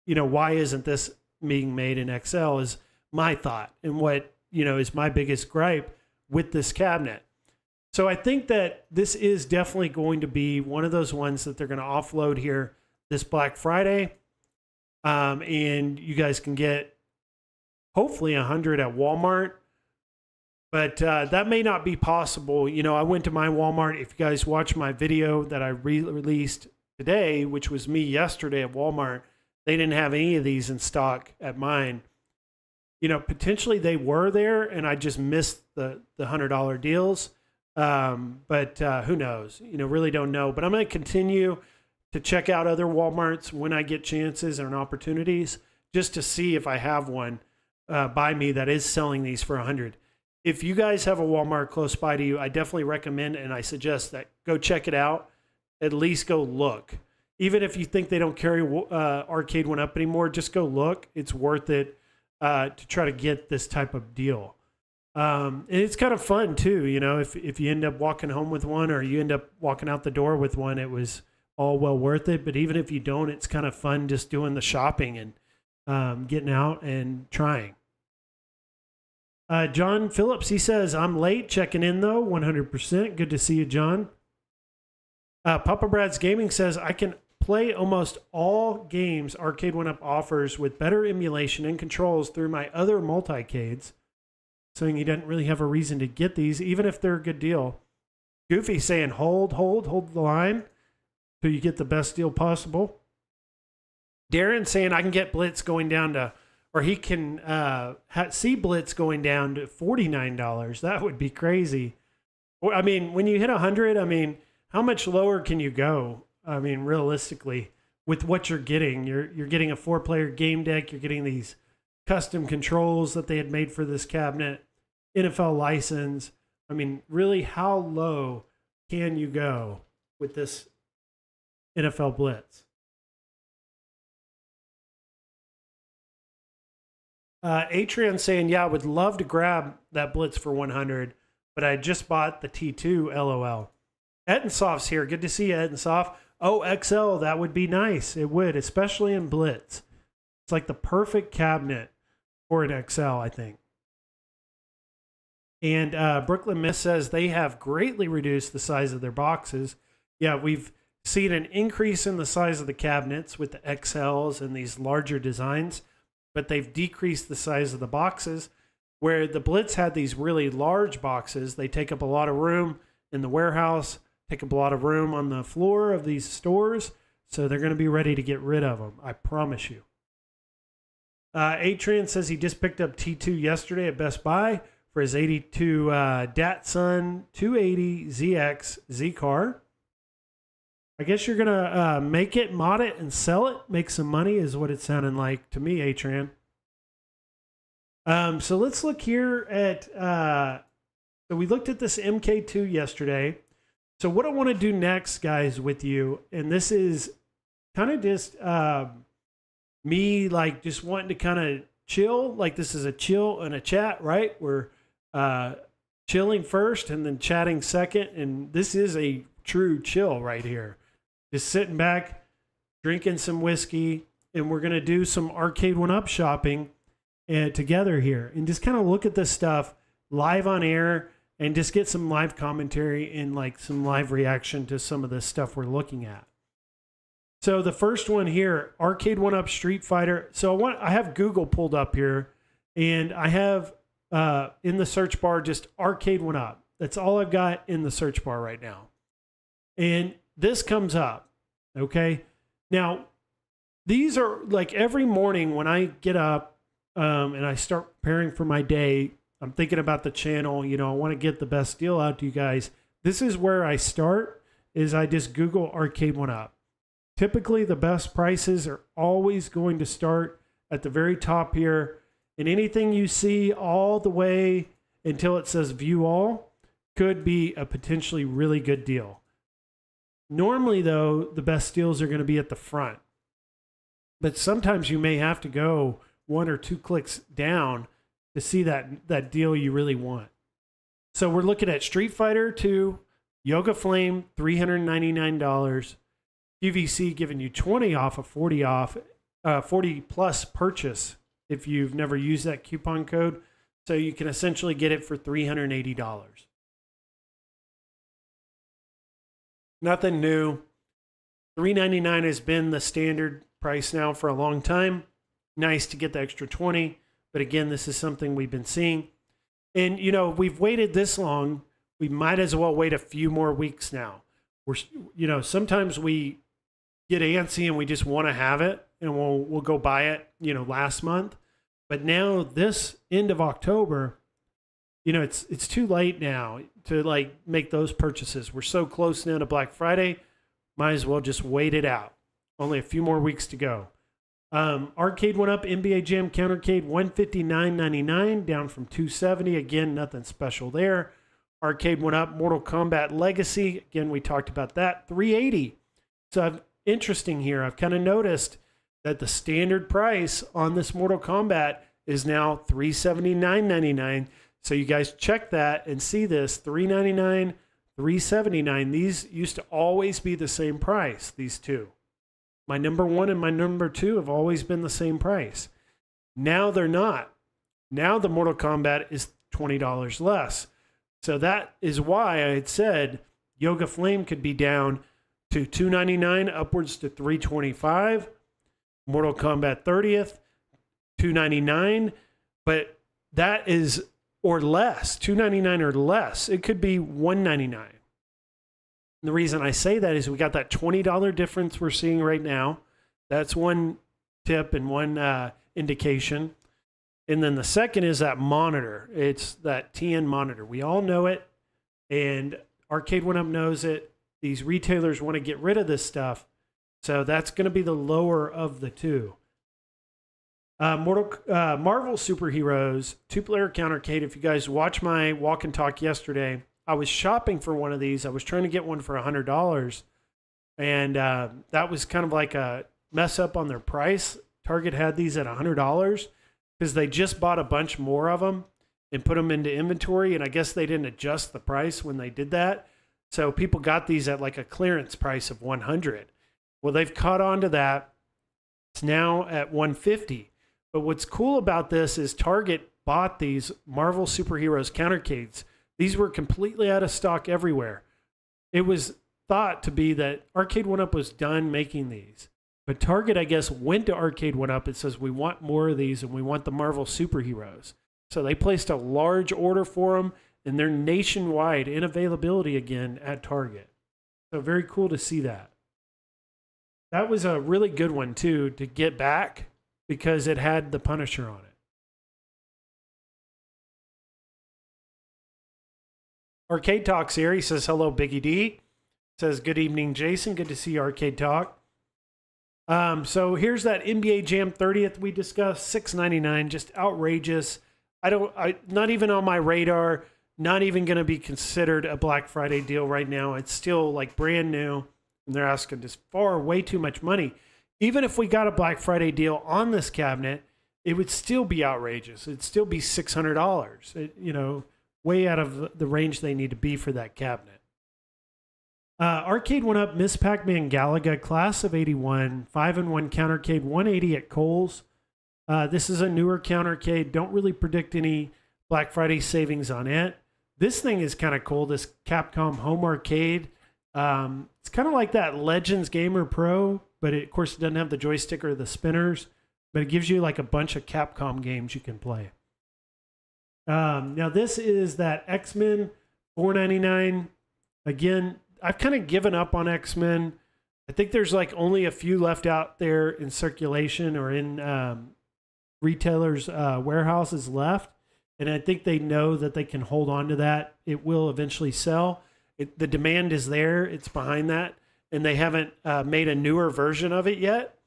Why isn't this being made in XL is my thought, and what, is my biggest gripe with this cabinet. So I think that this is definitely going to be one of those ones that they're going to offload here this Black Friday. And you guys can get hopefully 100 at Walmart, but that may not be possible. I went to my Walmart. If you guys watch my video that I released today, which was me yesterday at Walmart, they didn't have any of these in stock at mine. Potentially they were there and I just missed the $100 deals. But who knows? Really don't know. But I'm going to continue to check out other Walmarts when I get chances and opportunities, just to see if I have one by me that is selling these for 100. If you guys have a Walmart close by to you, I definitely recommend and I suggest that go check it out. At least go look. Even if you think they don't carry Arcade 1-Up anymore, just go look. It's worth it to try to get this type of deal. And it's kind of fun too, if you end up walking home with one or you end up walking out the door with one, it was all well worth it. But even if you don't, it's kind of fun just doing the shopping and getting out and trying. John Phillips, he says, I'm late checking in though, 100%. Good to see you, John. Papa Brad's Gaming says, I can play almost all games Arcade 1-Up offers with better emulation and controls through my other multicades. Saying he doesn't really have a reason to get these, even if they're a good deal. Goofy saying, hold the line till you get the best deal possible. Darren saying, I can get Blitz going down to, or he can see Blitz going down to $49. That would be crazy. I mean, when you hit 100, how much lower can you go? Realistically, with what you're getting, you're getting a 4-player game deck. You're getting these custom controls that they had made for this cabinet, NFL license. Really, how low can you go with this NFL Blitz? Atreon saying, yeah, I would love to grab that Blitz for 100, but I just bought the T2, LOL. Ettensoft's here. Good to see you, Ettensoft. Oh, XL, that would be nice. It would, especially in Blitz. It's like the perfect cabinet for an XL, I think. And Brooklyn Miss says they have greatly reduced the size of their boxes. Yeah, we've seen an increase in the size of the cabinets with the XLs and these larger designs, but they've decreased the size of the boxes. Where the Blitz had these really large boxes, they take up a lot of room in the warehouse, take up a lot of room on the floor of these stores. So they're going to be ready to get rid of them. I promise you. Atran says he just picked up T2 yesterday at Best Buy for his 82 Datsun 280 ZX Z car. I guess you're going to make it, mod it, and sell it. Make some money is what it's sounding like to me, Atran. So let's look here at... so we looked at this MK2 yesterday. So what I want to do next, guys, with you, and this is kind of just me like just wanting to kind of chill. Like this is a chill and a chat, right? We're chilling first and then chatting second. And this is a true chill right here. Just sitting back, drinking some whiskey, and we're going to do some Arcade 1-Up shopping together here and just kind of look at this stuff live on air and just get some live commentary and like some live reaction to some of this stuff we're looking at. So the first one here, Arcade 1-Up Street Fighter. So I have Google pulled up here, and I have in the search bar just Arcade 1-Up. That's all I've got in the search bar right now. And this comes up, okay? Now, these are like every morning when I get up and I start preparing for my day, I'm thinking about the channel, you know, I want to get the best deal out to you guys. This is where I start, is I just Google Arcade 1-Up. Typically, the best prices are always going to start at the very top here. And anything you see all the way until it says view all could be a potentially really good deal. Normally, though, the best deals are going to be at the front. But sometimes you may have to go 1 or 2 clicks down to see that deal you really want. So we're looking at Street Fighter 2, Yoga Flame, $399. QVC giving you 20 off of 40 off, 40 plus purchase if you've never used that coupon code. So you can essentially get it for $380. Nothing new. $399 has been the standard price now for a long time. Nice to get the extra 20. But again, this is something we've been seeing. And, you know, we've waited this long. We might as well wait a few more weeks now. You know, sometimes we get antsy and we just want to have it and we'll go buy it, you know, last month. But now this end of October, you know, it's too late now to like make those purchases. We're so close now to Black Friday. Might as well just wait it out. Only a few more weeks to go. Arcade 1-Up NBA Jam Countercade, $159.99, down from $270. Again, nothing special there. Arcade 1-Up Mortal Kombat Legacy. Again, we talked about that. $380. So interesting here. I've kind of noticed that the standard price on this Mortal Kombat is now $379.99. So you guys check that and see this. $399, $379. These used to always be the same price, these two. My number 1 and my number 2 have always been the same price. Now they're not. Now the Mortal Kombat is $20 less. So that is why I had said Yoga Flame could be down to $299 upwards to $325. Mortal Kombat 30th, $299. But that is, or less, $299 or less. It could be $199. The reason I say that is we got that $20 difference we're seeing right now. That's one tip and one indication. And then the second is that monitor. It's that TN monitor. We all know it, and Arcade 1-Up knows it. These retailers want to get rid of this stuff. So that's going to be the lower of the two. Marvel Superheroes, 2-player countercade. If you guys watch my walk and talk yesterday, I was shopping for one of these. I was trying to get one for $100. And that was kind of like a mess up on their price. Target had these at $100 because they just bought a bunch more of them and put them into inventory. And I guess they didn't adjust the price when they did that. So people got these at like a clearance price of $100. Well, they've caught on to that. It's now at $150. But what's cool about this is Target bought these Marvel Superheroes countercades. These were completely out of stock everywhere. It was thought to be that Arcade 1-Up was done making these. But Target, I guess, went to Arcade 1-Up and says, we want more of these and we want the Marvel Superheroes. So they placed a large order for them, and they're nationwide in availability again at Target. So very cool to see that. That was a really good one too to get back because it had the Punisher on it. Arcade Talk's here. He says, hello, Biggie D. Says, good evening, Jason. Good to see you, Arcade Talk. So here's that NBA Jam 30th we discussed, $6.99, just outrageous. Not even on my radar, not even going to be considered a Black Friday deal right now. It's still like brand new, and they're asking just way too much money. Even if we got a Black Friday deal on this cabinet, it would still be outrageous. It'd still be $600. Way out of the range they need to be for that cabinet. Arcade 1-Up Miss Pac-Man Galaga Class of 81, 5-in-1 Countercade 180 at Kohl's. This is a newer Countercade. Don't really predict any Black Friday savings on it. This thing is kind of cool, this Capcom Home Arcade. It's kind of like that Legends Gamer Pro, but of course it doesn't have the joystick or the spinners, but it gives you like a bunch of Capcom games you can play. Now this is that X-Men, $4.99. Again, I've kind of given up on X-Men. I think there's like only a few left out there in circulation or in retailers' warehouses left. And I think they know that they can hold on to that. It will eventually sell. The demand is there. It's behind that. And they haven't made a newer version of it yet.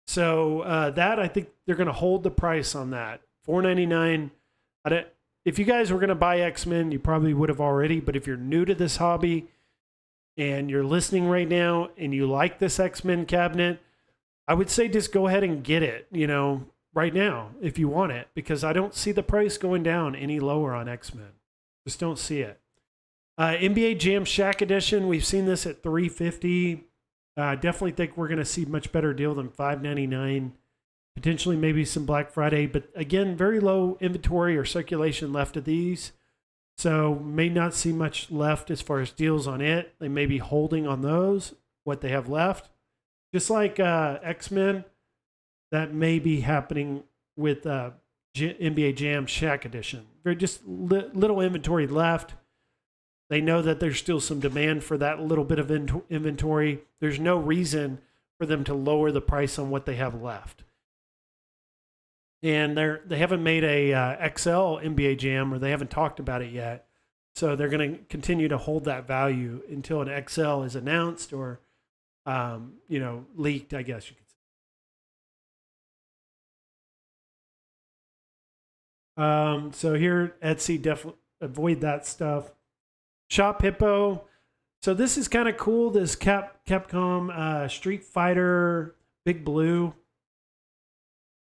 So that, I think they're going to hold the price on that. $4.99. If you guys were going to buy X-Men, you probably would have already. But if you're new to this hobby and you're listening right now and you like this X-Men cabinet, I would say just go ahead and get it, right now if you want it, because I don't see the price going down any lower on X-Men. Just don't see it. NBA Jam Shack Edition, we've seen this at $350. Definitely think we're going to see much better deal than $5.99. Potentially maybe some Black Friday, but again, very low inventory or circulation left of these. So may not see much left as far as deals on it. They may be holding on those, what they have left. Just like X-Men, that may be happening with NBA Jam Shack Edition. They're just little inventory left. They know that there's still some demand for that little bit of inventory. There's no reason for them to lower the price on what they have left. And they haven't made a XL NBA Jam, or they haven't talked about it yet. So they're going to continue to hold that value until an XL is announced or, leaked, I guess you could say. So here, Etsy, definitely avoid that stuff. Shop Hippo. So this is kind of cool. This Capcom Street Fighter Big Blue.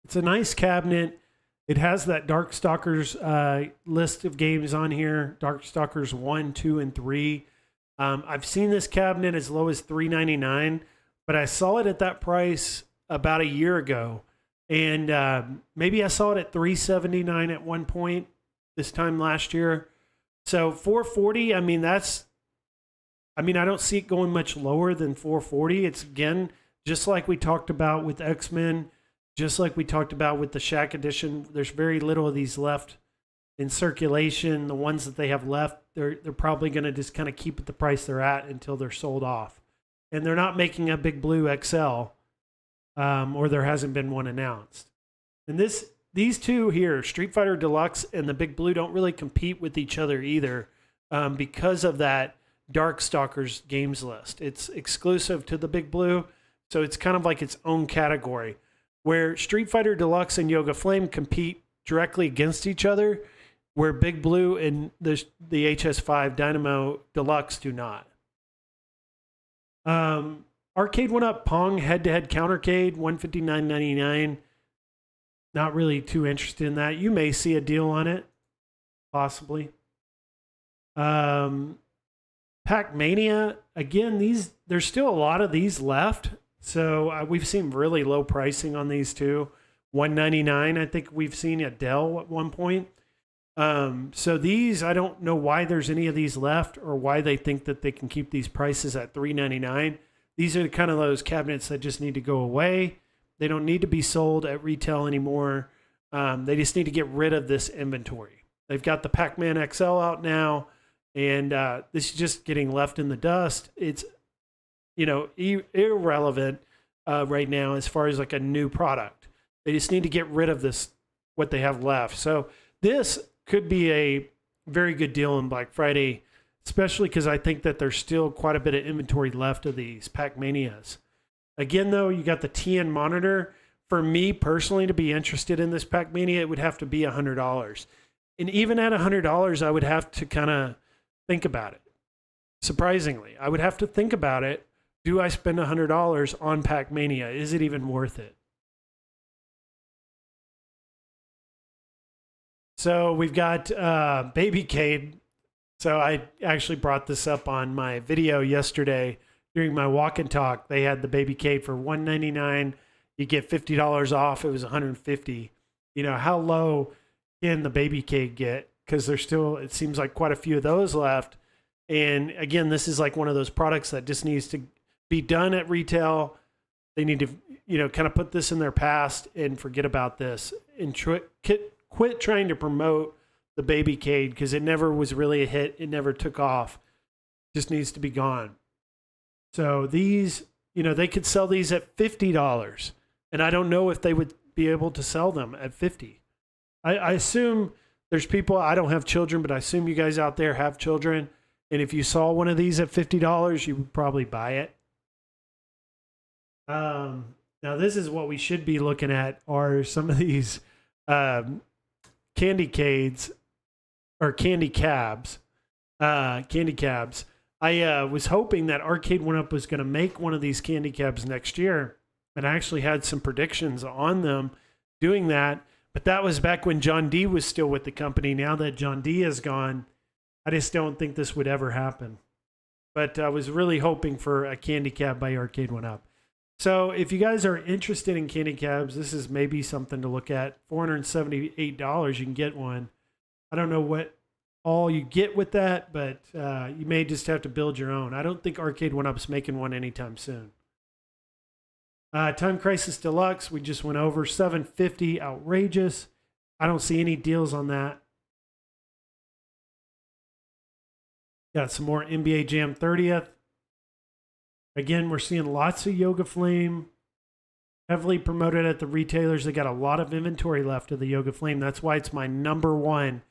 It's a nice cabinet. It has that Darkstalkers list of games on here. Darkstalkers 1, 2, and 3. I've seen this cabinet as low as $3.99, but I saw it at that price about a year ago. And maybe I saw it at $3.79 at one point this time last year. So $4.40, I don't see it going much lower than $4.40. It's, again, just like we talked about with X-Men, just like we talked about with the Shack Edition, there's very little of these left in circulation. The ones that they have left, they're probably going to just kind of keep at the price they're at until they're sold off. And they're not making a Big Blue XL, or there hasn't been one announced. And these two here, Street Fighter Deluxe and the Big Blue, don't really compete with each other either because of that Darkstalkers games list. It's exclusive to the Big Blue, so it's kind of like its own category. Where Street Fighter Deluxe and Yoga Flame compete directly against each other, where Big Blue and the HS5 Dynamo Deluxe do not. Arcade 1-Up Pong head-to-head countercade, $159.99. Not really too interested in that. You may see a deal on it, possibly. Pac-Mania, again, there's still a lot of these left. So we've seen really low pricing on these two. $199, I think we've seen at Dell at one point. So these, I don't know why there's any of these left or why they think that they can keep these prices at $399. These are kind of those cabinets that just need to go away. They don't need to be sold at retail anymore. They just need to get rid of this inventory. They've got the Pac-Man XL out now, and this is just getting left in the dust. irrelevant right now as far as like a new product. They just need to get rid of this, what they have left. So this could be a very good deal on Black Friday, especially because I think that there's still quite a bit of inventory left of these Pac-Manias. Again, though, you got the TN monitor. For me personally, to be interested in this Pac-Mania, it would have to be $100. And even at $100, I would have to kind of think about it. Surprisingly, I would have to think about it. Do I spend $100 on Pac-Mania? Is it even worth it? So we've got Baby Cade. So I actually brought this up on my video yesterday during my walk and talk. They had the Baby Cade for $199. You get $50 off. It was $150. How low can the Baby Cade get? Because there's still, it seems like quite a few of those left. And again, this is like one of those products that just needs to be done at retail. They need to, kind of put this in their past and forget about this and quit trying to promote the Baby Cade because it never was really a hit. It never took off. Just needs to be gone. So these, they could sell these at $50. And I don't know if they would be able to sell them at $50. I assume there's people, I don't have children, but I assume you guys out there have children. And if you saw one of these at $50, you would probably buy it. Now, this is what we should be looking at are some of these candy cades or candy cabs. Candy cabs. I was hoping that Arcade 1UP was going to make one of these candy cabs next year. And I actually had some predictions on them doing that. But that was back when John D was still with the company. Now that John D is gone, I just don't think this would ever happen. But I was really hoping for a candy cab by Arcade 1UP. So if you guys are interested in candy cabs, this is maybe something to look at. $478, you can get one. I don't know what all you get with that, but you may just have to build your own. I don't think Arcade 1UP's making one anytime soon. Time Crisis Deluxe, we just went over $750, outrageous. I don't see any deals on that. Got some more NBA Jam 30th. Again, we're seeing lots of Yoga Flame, heavily promoted at the retailers. They got a lot of inventory left of the Yoga Flame. That's why it's my #1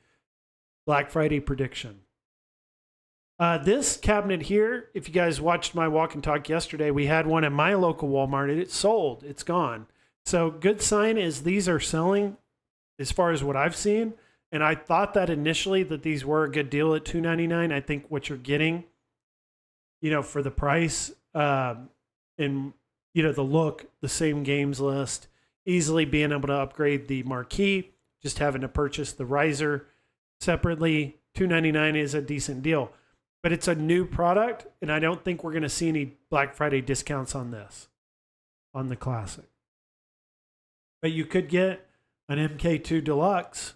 Black Friday prediction. This cabinet here, if you guys watched my walk and talk yesterday, we had one at my local Walmart. It's sold. It's gone. So good sign is these are selling as far as what I've seen. And I thought that initially that these were a good deal at $299. I think what you're getting, for the price and, the look, the same games list, easily being able to upgrade the marquee, just having to purchase the riser separately. $299 is a decent deal. But it's a new product, and I don't think we're going to see any Black Friday discounts on this, on the Classic. But you could get an MK2 Deluxe,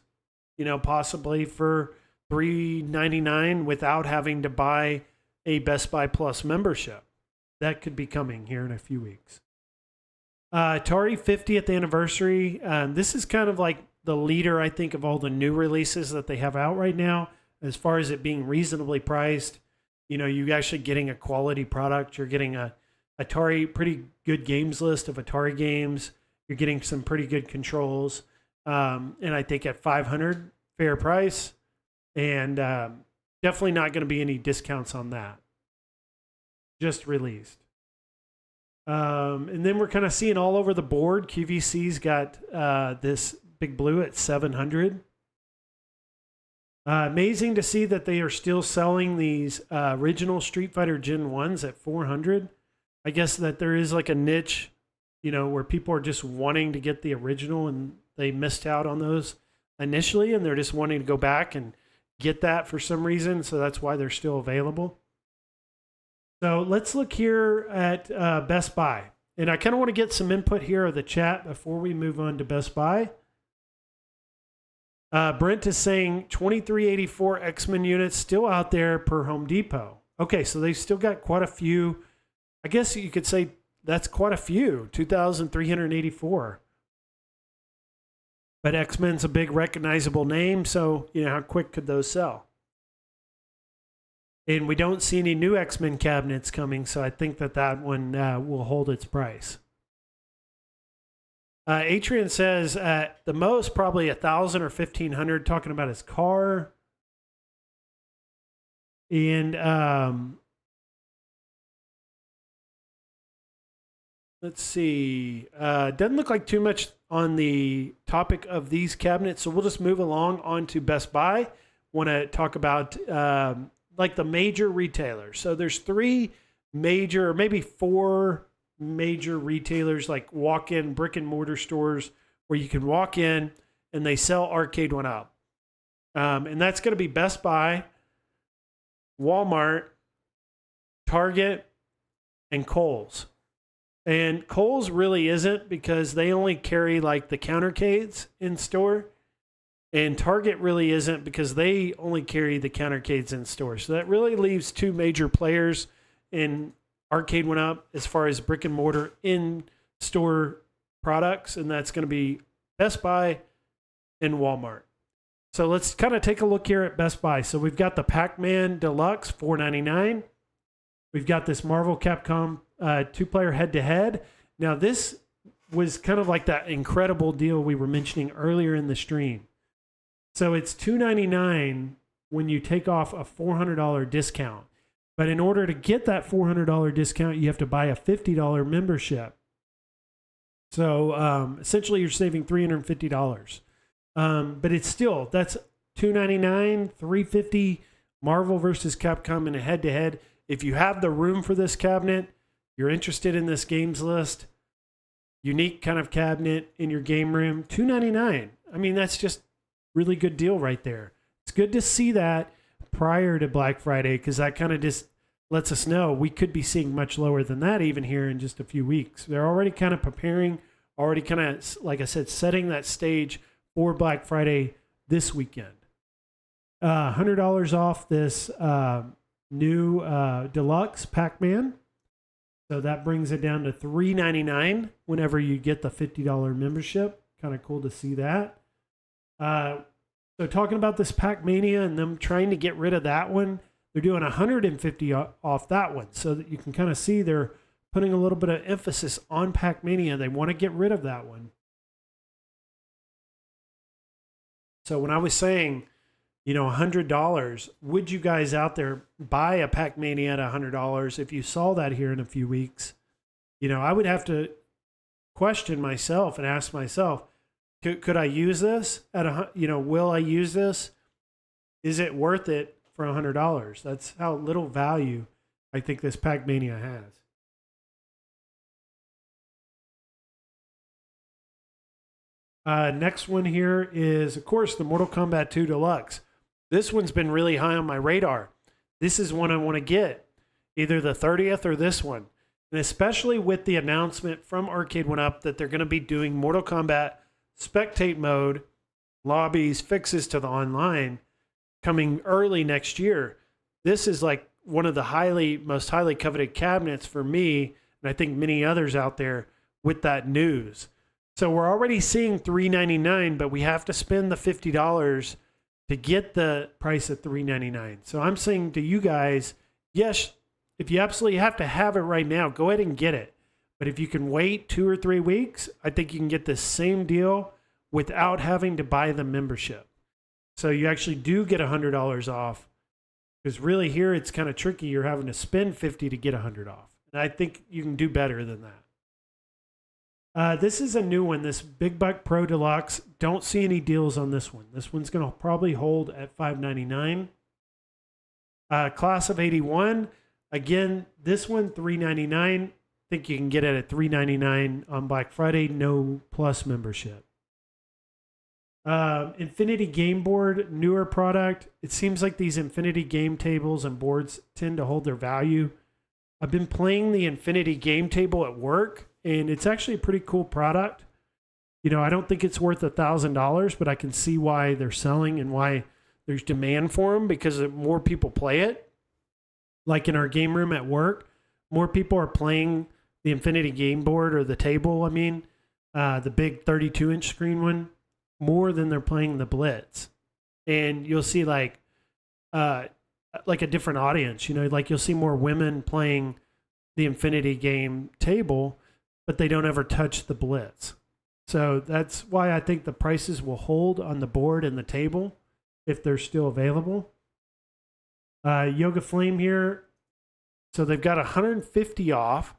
possibly for $399 without having to buy a Best Buy Plus membership. That could be coming here in a few weeks. Atari 50th anniversary. This is kind of like the leader, I think, of all the new releases that they have out right now. As far as it being reasonably priced, you're actually getting a quality product. You're getting a Atari pretty good games list of Atari games. You're getting some pretty good controls. And I think at $500, fair price. And definitely not going to be any discounts on that. Just released. And then we're kind of seeing all over the board. QVC's got this Big Blue at $700. Amazing to see that they are still selling these original Street Fighter Gen 1s at $400. I guess that there is like a niche, where people are just wanting to get the original and they missed out on those initially and they're just wanting to go back and get that for some reason. So that's why they're still available. So let's look here at Best Buy. And I kind of want to get some input here of the chat before we move on to Best Buy. Brent is saying 2384 X-Men units still out there per Home Depot. Okay, so they've still got quite a few. I guess you could say that's quite a few, 2,384. But X-Men's a big recognizable name, so how quick could those sell? And we don't see any new X-Men cabinets coming, so I think that one will hold its price. Adrian says at the most probably 1,000 or 1,500, talking about his car. And let's see. Doesn't look like too much on the topic of these cabinets, so we'll just move along on to Best Buy. Want to talk about like the major retailers. So there's 3 major, or maybe 4 major retailers, like walk-in brick and mortar stores where you can walk in and they sell Arcade 1-Up. And that's going to be Best Buy, Walmart, Target, and Kohl's. And Kohl's really isn't, because they only carry like the countercades in store. And Target really isn't, because they only carry the countercades in store. So that really leaves 2 major players in Arcade 1-Up as far as brick and mortar in store products. And that's going to be Best Buy and Walmart. So let's kind of take a look here at Best Buy. So we've got the Pac-Man Deluxe, $4.99. We've got this Marvel Capcom 2-player head-to-head. Now this was kind of like that incredible deal we were mentioning earlier in the stream. So it's $299 when you take off a $400 discount. But in order to get that $400 discount, you have to buy a $50 membership. So essentially you're saving $350. But it's still, that's $299, $350 Marvel versus Capcom in a head-to-head. If you have the room for this cabinet, you're interested in this games list, unique kind of cabinet in your game room, $299. I mean, that's just really good deal right there. It's good to see that prior to Black Friday, because that kind of just lets us know we could be seeing much lower than that even here in just a few weeks. They're already kind of preparing, already kind of, like I said, setting that stage for Black Friday this weekend. $100 off this new Deluxe Pac-Man. So that brings it down to $399 whenever you get the $50 membership. Kind of cool to see that. So talking about this Pac-Mania and them trying to get rid of that one, they're doing $150 off that one. So that you can kind of see they're putting a little bit of emphasis on Pac-Mania. They want to get rid of that one. So when I was saying, $100, would you guys out there buy a Pac-Mania at $100 if you saw that here in a few weeks? I would have to question myself and ask myself, could I use this will I use this? Is it worth it for $100? That's how little value I think this Pac-Mania has. Next one here is, of course, the Mortal Kombat 2 Deluxe. This one's been really high on my radar. This is one I want to get, either the 30th or this one. And especially with the announcement from Arcade 1-Up that they're going to be doing Mortal Kombat Spectate mode, lobbies, fixes to the online coming early next year. This is like one of the most highly coveted cabinets for me, and I think many others out there with that news. So we're already seeing $399, but we have to spend the $50 to get the price at $399. So I'm saying to you guys, yes, if you absolutely have to have it right now, go ahead and get it. But if you can wait 2 or 3 weeks, I think you can get the same deal without having to buy the membership. So you actually do get $100 off, because really here it's kind of tricky. You're having to spend $50 to get $100 off. And I think you can do better than that. This is a new one, this Big Buck Pro Deluxe. Don't see any deals on this one. This one's going to probably hold at $599. Class of 81. Again, this one, $399. I think you can get it at $399 on Black Friday. No plus membership. Infinity Game Board, newer product. It seems like these Infinity game tables and boards tend to hold their value. I've been playing the Infinity game table at work, and it's actually a pretty cool product. I don't think it's worth $1,000, but I can see why they're selling and why there's demand for them, because more people play it. Like in our game room at work, more people are playing the Infinity Game Board, or the table, the big 32-inch screen one, more than they're playing the Blitz. And you'll see like a like a different audience. You know, like you'll see more women playing the Infinity game table, but they don't ever touch the Blitz. So that's why I think the prices will hold on the board and the table if they're still available. Yoga Flame here. So they've got 150 off.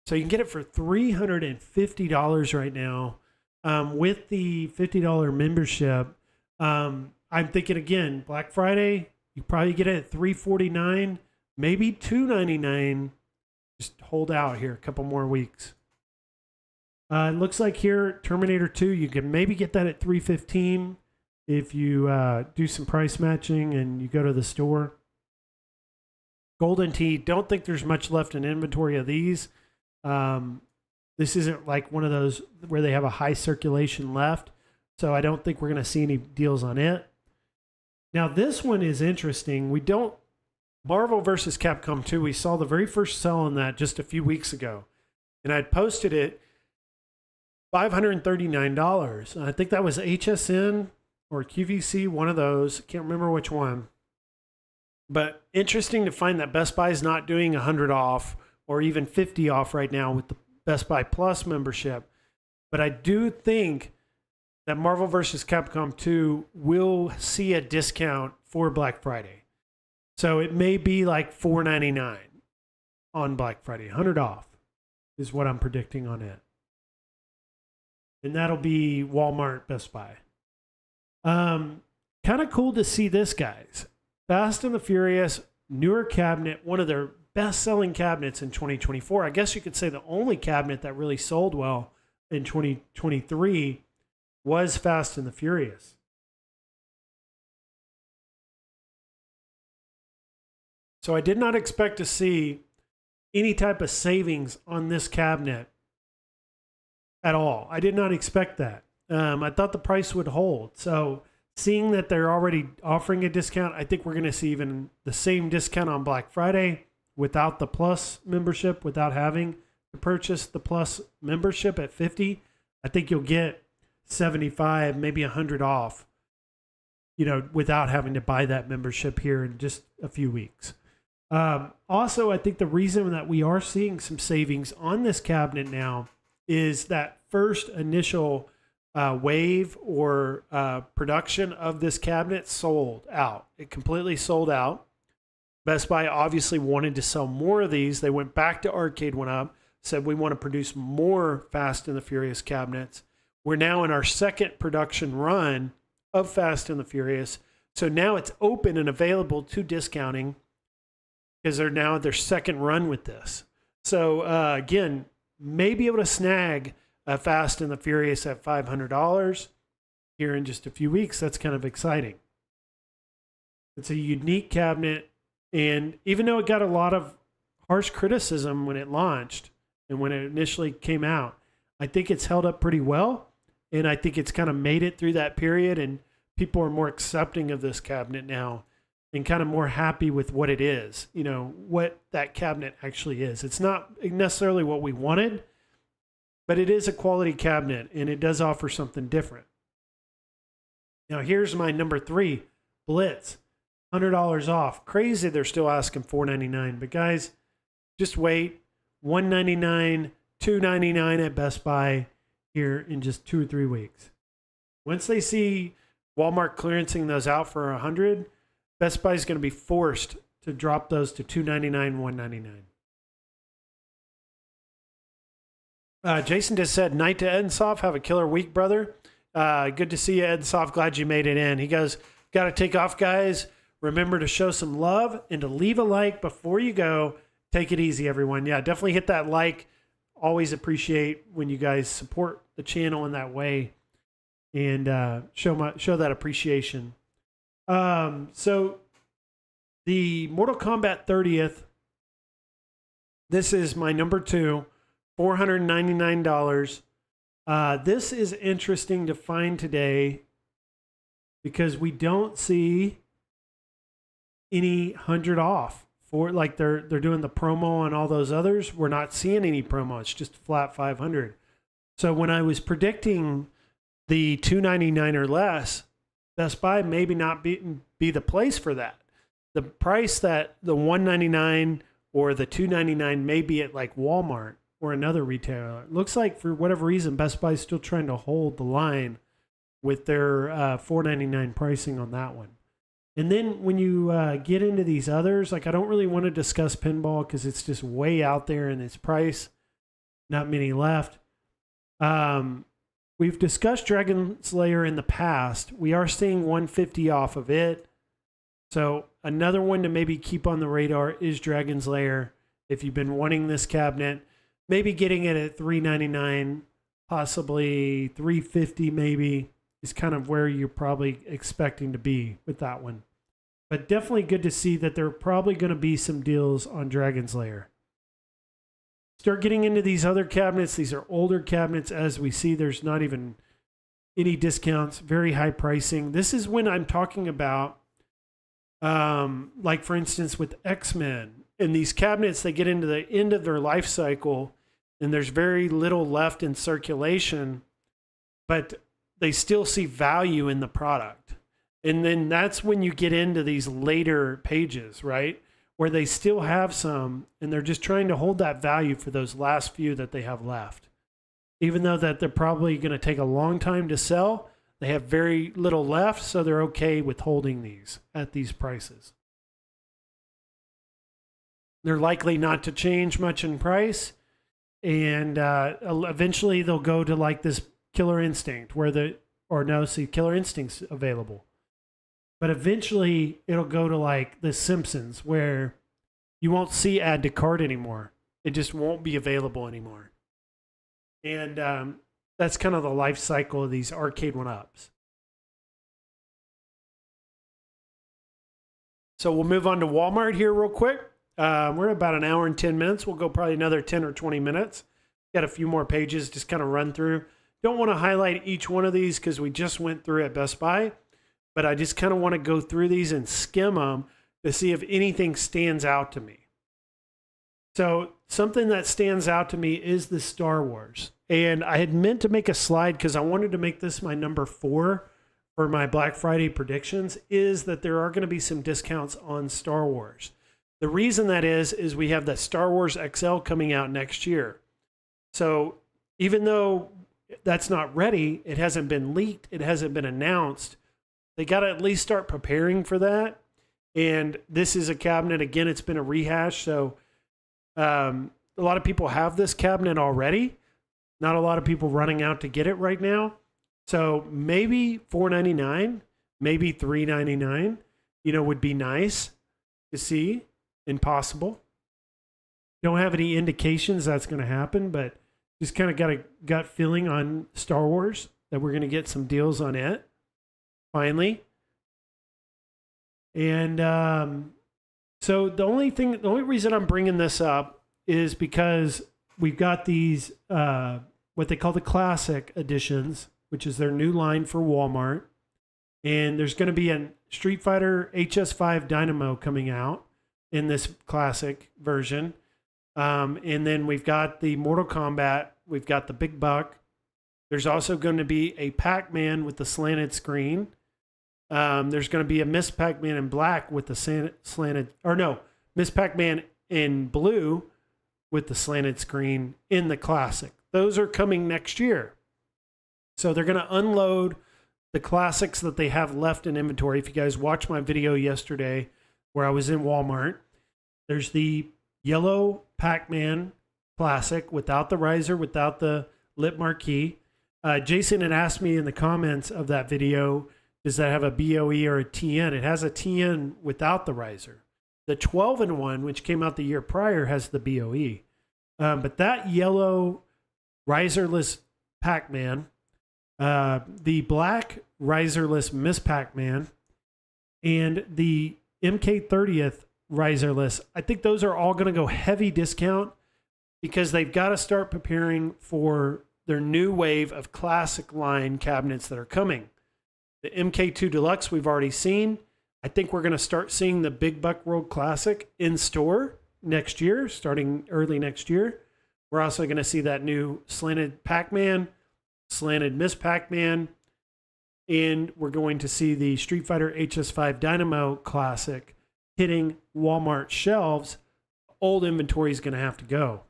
So you can get it for $350 right now with the $50 membership. I'm thinking again, Black Friday, you probably get it at $349, maybe $299. Just hold out here a couple more weeks. It looks like here, Terminator 2, you can maybe get that at $315 if you do some price matching and you go to the store. Golden Tee, don't think there's much left in inventory of these. This isn't like one of those where they have a high circulation left, so I don't think we're going to see any deals on it. Now, this one is interesting. Marvel vs. Capcom 2, we saw the very first sell on that just a few weeks ago, and I'd posted it $539. I think that was HSN or QVC, one of those. Can't remember which one. But interesting to find that Best Buy is not doing 100 off or even 50 off right now with the Best Buy Plus membership. But I do think that Marvel vs. Capcom 2 will see a discount for Black Friday. So it may be like $499 on Black Friday. 100 off is what I'm predicting on it. And that'll be Walmart, Best Buy. Kind of cool to see this, guys. Fast and the Furious, newer cabinet, one of their best-selling cabinets in 2024. I guess you could say the only cabinet that really sold well in 2023 was Fast and the Furious. So I did not expect to see any type of savings on this cabinet at all. I did not expect that. I thought the price would hold. So seeing that they're already offering a discount, I think we're going to see even the same discount on Black Friday without the Plus membership, without having to purchase the Plus membership at 50. I think you'll get 75, maybe 100 off, without having to buy that membership here in just a few weeks. Also, I think the reason that we are seeing some savings on this cabinet now is that first initial wave or production of this cabinet sold out. It completely sold out. Best Buy obviously wanted to sell more of these. They went back to Arcade One Up, said we want to produce more Fast and the Furious cabinets. We're now in our second production run of Fast and the Furious. So now it's open and available to discounting because they're now their second run with this. So again, may be able to snag Fast and the Furious at $500 here in just a few weeks. That's kind of exciting. It's a unique cabinet. And even though it got a lot of harsh criticism when it launched and when it initially came out, I think it's held up pretty well. And I think it's kind of made it through that period. And people are more accepting of this cabinet now and kind of more happy with what it is, what that cabinet actually is. It's not necessarily what we wanted, but it is a quality cabinet and it does offer something different. Now, here's my number 3, Blitz. $100 off. Crazy they're still asking $499. But guys, just wait. $199, $299 at Best Buy here in just 2 or 3 weeks. Once they see Walmart clearancing those out for $100, Best Buy is going to be forced to drop those to $299, $199. Jason just said, night to Edsoff. Have a killer week, brother. Good to see you, Edsoff. Glad you made it in. He goes, got to take off, guys. Remember to show some love and to leave a like before you go. Take it easy, everyone. Yeah, definitely hit that like. Always appreciate when you guys support the channel in that way and show that appreciation. So the Mortal Kombat 30th, this is my number 2, $499. This is interesting to find today because we don't see any 100 off for like they're doing the promo on all those others. We're not seeing any promo. It's just flat 500. So when I was predicting the $299 or less, Best Buy maybe not be the place for that. the price that the $199 or the $299 may be at like Walmart or another retailer. It looks like for whatever reason, Best Buy is still trying to hold the line with their $499 pricing on that one. And then when you get into these others, like I don't really want to discuss pinball because it's just way out there in its price. Not many left. We've discussed Dragon Slayer in the past. We are seeing 150 off of it. So another one to maybe keep on the radar is Dragon Slayer. If you've been wanting this cabinet, maybe getting it at $399, possibly $350 maybe, is kind of where you're probably expecting to be with that one. But definitely good to see that there are probably going to be some deals on Dragon Slayer. Start getting into these other cabinets. These are older cabinets. As we see, there's not even any discounts, very high pricing. This is when I'm talking about, like for instance, with X-Men. In these cabinets, they get into the end of their life cycle and there's very little left in circulation, but they still see value in the product. And then that's when you get into these later pages, right? Where they still have some and they're just trying to hold that value for those last few that they have left. Even though that they're probably going to take a long time to sell, they have very little left, so they're okay with holding these at these prices. They're likely not to change much in price, and eventually they'll go to like this Killer Instinct Killer Instinct's available. But eventually it'll go to like The Simpsons where you won't see add to cart anymore. It just won't be available anymore. And that's kind of the life cycle of these arcade 1-ups. So we'll move on to Walmart here real quick. We're about an hour and 10 minutes. We'll go probably another 10 or 20 minutes. Got a few more pages, just kind of run through. Don't want to highlight each one of these because we just went through at Best Buy, but I just kind of want to go through these and skim them to see if anything stands out to me. So something that stands out to me is the Star Wars. And I had meant to make a slide because I wanted to make this my number 4 for my Black Friday predictions, is that there are going to be some discounts on Star Wars. The reason that is we have the Star Wars XL coming out next year. So even though that's not ready, it hasn't been leaked, it hasn't been announced, they got to at least start preparing for that. And this is a cabinet, again, it's been a rehash. So a lot of people have this cabinet already. Not a lot of people running out to get it right now. So maybe $499, maybe $399, would be nice to see. Impossible. Don't have any indications that's going to happen, but just kind of got a gut feeling on Star Wars that we're going to get some deals on it finally. And so the only reason I'm bringing this up is because we've got these what they call the classic editions, which is their new line for Walmart, and there's going to be a Street Fighter HS5 Dynamo coming out in this classic version. And then we've got the Mortal Kombat. We've got the Big Buck. There's also going to be a Pac-Man with the slanted screen. There's going to be a Miss Pac-Man in black with the Miss Pac-Man in blue with the slanted screen in the classic. Those are coming next year. So they're going to unload the classics that they have left in inventory. If you guys watched my video yesterday where I was in Walmart, there's the yellow Pac-Man classic without the riser, without the lip marquee. Jason had asked me in the comments of that video, does that have a BOE or a TN? It has a TN without the riser. The 12-in-1, which came out the year prior, has the BOE. But that yellow riserless Pac-Man, the black riserless Miss Pac-Man, and the MK30th riserless, I think those are all going to go heavy discount because they've got to start preparing for their new wave of classic line cabinets that are coming. The MK2 Deluxe we've already seen. I think we're going to start seeing the Big Buck World Classic in store next year, starting early next year. We're also going to see that new slanted Pac-Man, slanted Miss Pac-Man, and we're going to see the Street Fighter HS5 Dynamo Classic hitting Walmart shelves, old inventory is going to have to go.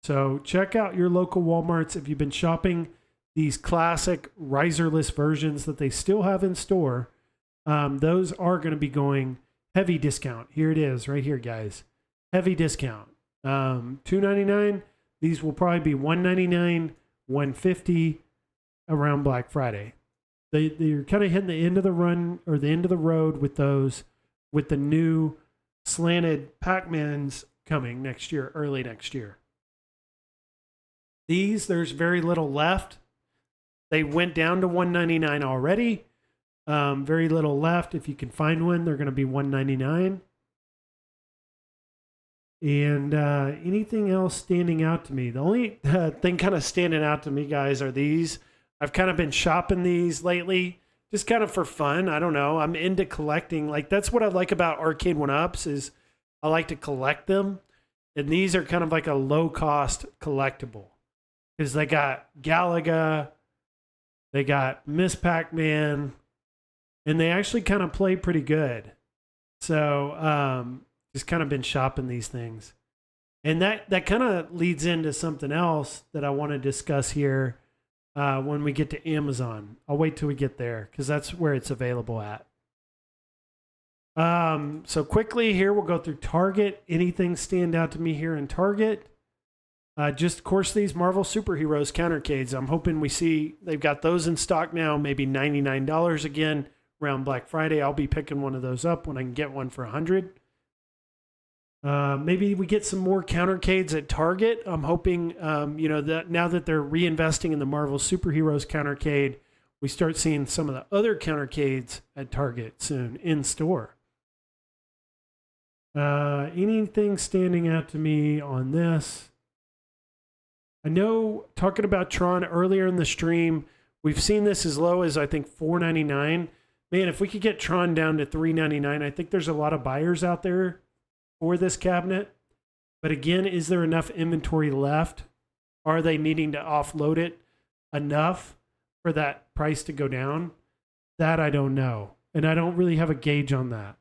So check out your local Walmarts if you've been shopping these classic riserless versions that they still have in store. Those are going to be going heavy discount. Here it is right here, guys. Heavy discount. $2.99. These will probably be $1.99, $1.50 around Black Friday. They're kind of hitting the end of the run or the end of the road with those, with the new slanted Pac-Mans coming next year, early next year. These, there's very little left. They went down to $1.99 already. Very little left. If you can find one, they're going to be $1.99. And anything else standing out to me? The only thing kind of standing out to me, guys, are these. I've kind of been shopping these lately, just kind of for fun. I don't know. I'm into collecting. Like, that's what I like about Arcade 1-Ups is I like to collect them. And these are kind of like a low-cost collectible. Because they got Galaga, they got Miss Pac-Man, and they actually kind of play pretty good. So just kind of been shopping these things. And that kind of leads into something else that I want to discuss here when we get to Amazon. I'll wait till we get there because that's where it's available at. So quickly here, we'll go through Target. Anything stand out to me here in Target? Just, of course, these Marvel Superheroes countercades. I'm hoping we see they've got those in stock now, maybe $99 again around Black Friday. I'll be picking one of those up when I can get one for $100. Maybe we get some more countercades at Target. I'm hoping, that now that they're reinvesting in the Marvel Superheroes countercade, we start seeing some of the other countercades at Target soon in store. Anything standing out to me on this? I know, talking about Tron earlier in the stream, we've seen this as low as, I think, $4.99. Man, if we could get Tron down to $3.99, I think there's a lot of buyers out there for this cabinet. But again, is there enough inventory left? Are they needing to offload it enough for that price to go down? That I don't know. And I don't really have a gauge on that.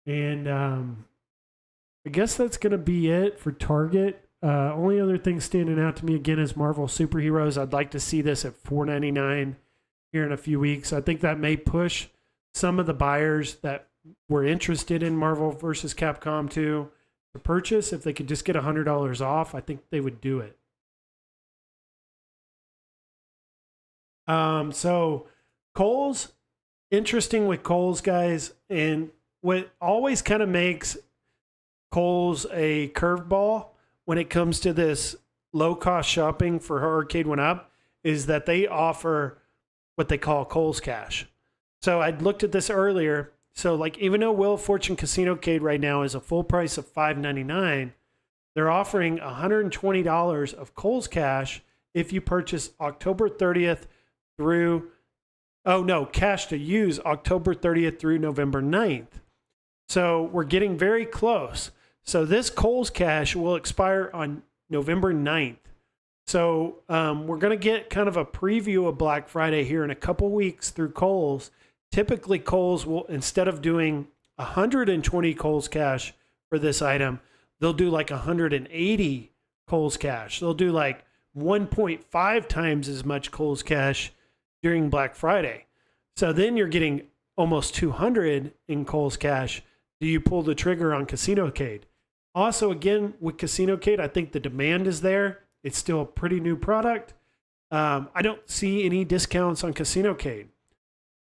And I guess that's going to be it for Target. Only other thing standing out to me again is Marvel Superheroes. I'd like to see this at $4.99 here in a few weeks. I think that may push some of the buyers that were interested in Marvel versus Capcom 2 to purchase. If they could just get $100 off, I think they would do it. So Kohl's, interesting with Kohl's, guys, and what always kind of makes Kohl's a curveball when it comes to this low-cost shopping for Arcade 1-Up is that they offer what they call Kohl's Cash. So I looked at this earlier. So like, even though Wheel of Fortune Casino-cade right now is a full price of $5.99, they're offering $120 of Kohl's Cash if you purchase October 30th through, cash to use October 30th through November 9th. So we're getting very close. So this Kohl's Cash will expire on November 9th. So we're going to get kind of a preview of Black Friday here in a couple weeks through Kohl's. Typically, Kohl's will, instead of doing 120 Kohl's Cash for this item, they'll do like 180 Kohl's Cash. They'll do like 1.5 times as much Kohl's Cash during Black Friday. So then you're getting almost 200 in Kohl's Cash. Do you pull the trigger on Casinocade? Also, again, with Casinocade, I think the demand is there. It's still a pretty new product. I don't see any discounts on Casinocade.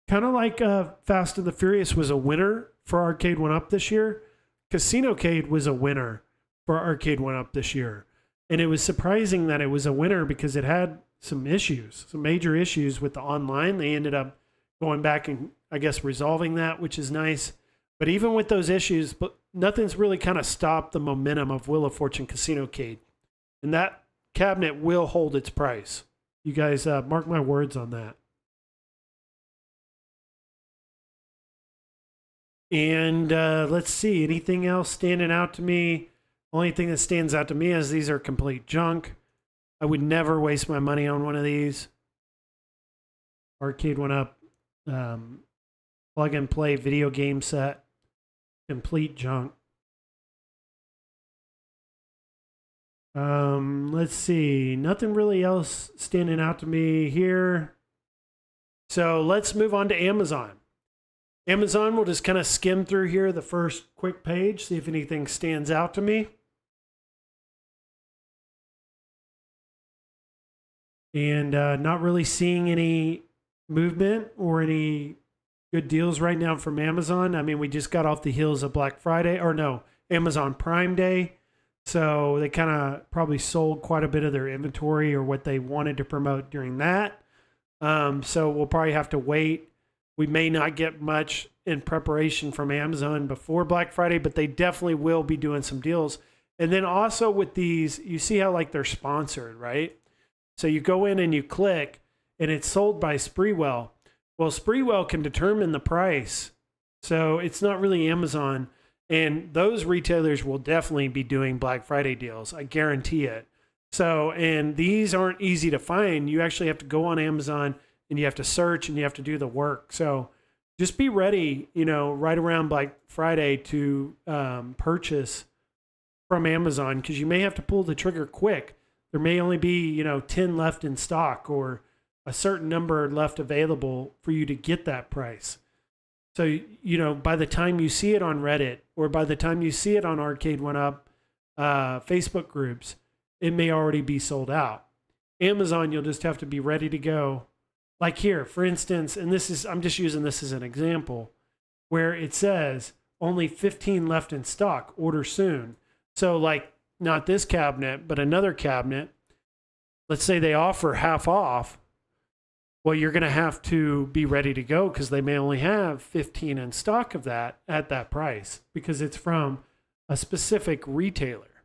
Kind of like Fast and the Furious was a winner for Arcade 1-Up this year. Casinocade was a winner for Arcade 1-Up this year. And it was surprising that it was a winner because it had some issues, some major issues with the online. They ended up going back and, I guess, resolving that, which is nice. But even with those issues, but nothing's really kind of stopped the momentum of Wheel of Fortune Casinocade. And that cabinet will hold its price. You guys mark my words on that. And let's see, anything else standing out to me? Only thing that stands out to me is these are complete junk. I would never waste my money on one of these. Arcade 1-Up. plug and play video game set, complete junk. Let's see. Nothing really else standing out to me here. So let's move on to Amazon. Amazon, we'll just kind of skim through here the first quick page, see if anything stands out to me. And not really seeing any movement or any good deals right now from Amazon. I mean, we just got off the heels of Black Friday, or no, Amazon Prime Day. So they kind of probably sold quite a bit of their inventory or what they wanted to promote during that. So we'll probably have to wait. We may not get much in preparation from Amazon before Black Friday, but they definitely will be doing some deals. And then also with these, you see how like they're sponsored, right? So you go in and you click and it's sold by Spreewell. Well, Spreewell can determine the price. So it's not really Amazon. And those retailers will definitely be doing Black Friday deals. I guarantee it. So, and these aren't easy to find. You actually have to go on Amazon and you have to search and you have to do the work. So just be ready, you know, right around Black Friday to purchase from Amazon, because you may have to pull the trigger quick. There may only be, you know, 10 left in stock or a certain number left available for you to get that price. So, you know, by the time you see it on Reddit or by the time you see it on Arcade One Up Facebook groups, it may already be sold out. Amazon, you'll just have to be ready to go. Like here, for instance, and this is, I'm just using this as an example, where it says only 15 left in stock, order soon. So like not this cabinet, but another cabinet, let's say they offer half off. Well, you're going to have to be ready to go because they may only have 15 in stock of that at that price because it's from a specific retailer,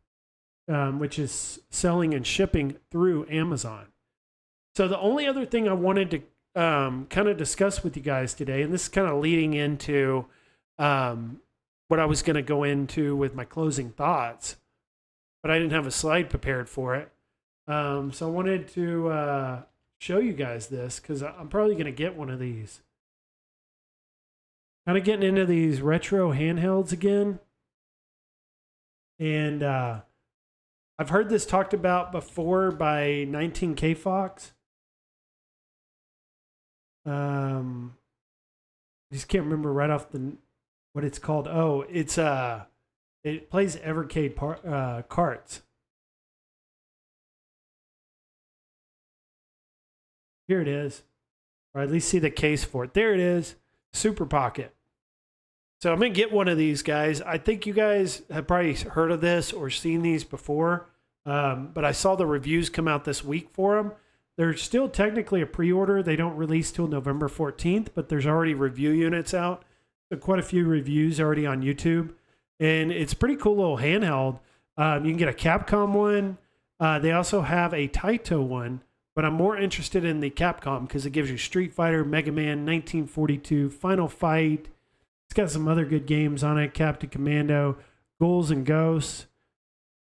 which is selling and shipping through Amazon. So the only other thing I wanted to kind of discuss with you guys today, and this is kind of leading into what I was going to go into with my closing thoughts, but I didn't have a slide prepared for it. So I wanted to show you guys this because I'm probably going to get one of these. Kind of getting into these retro handhelds again. And I've heard this talked about before by 19K Fox. I just can't remember right off what it's called. Oh, it's it plays Evercade carts. Here it is, or at least see the case for it. There it is, Super Pocket. So I'm gonna get one of these guys. I think you guys have probably heard of this or seen these before, but I saw the reviews come out this week for them. They're still technically a pre-order. They don't release till November 14th, but there's already review units out. So quite a few reviews already on YouTube. And it's a pretty cool little handheld. You can get a Capcom one. They also have a Taito one, but I'm more interested in the Capcom because it gives you Street Fighter, Mega Man, 1942, Final Fight. It's got some other good games on it, Captain Commando, Ghouls and Ghosts.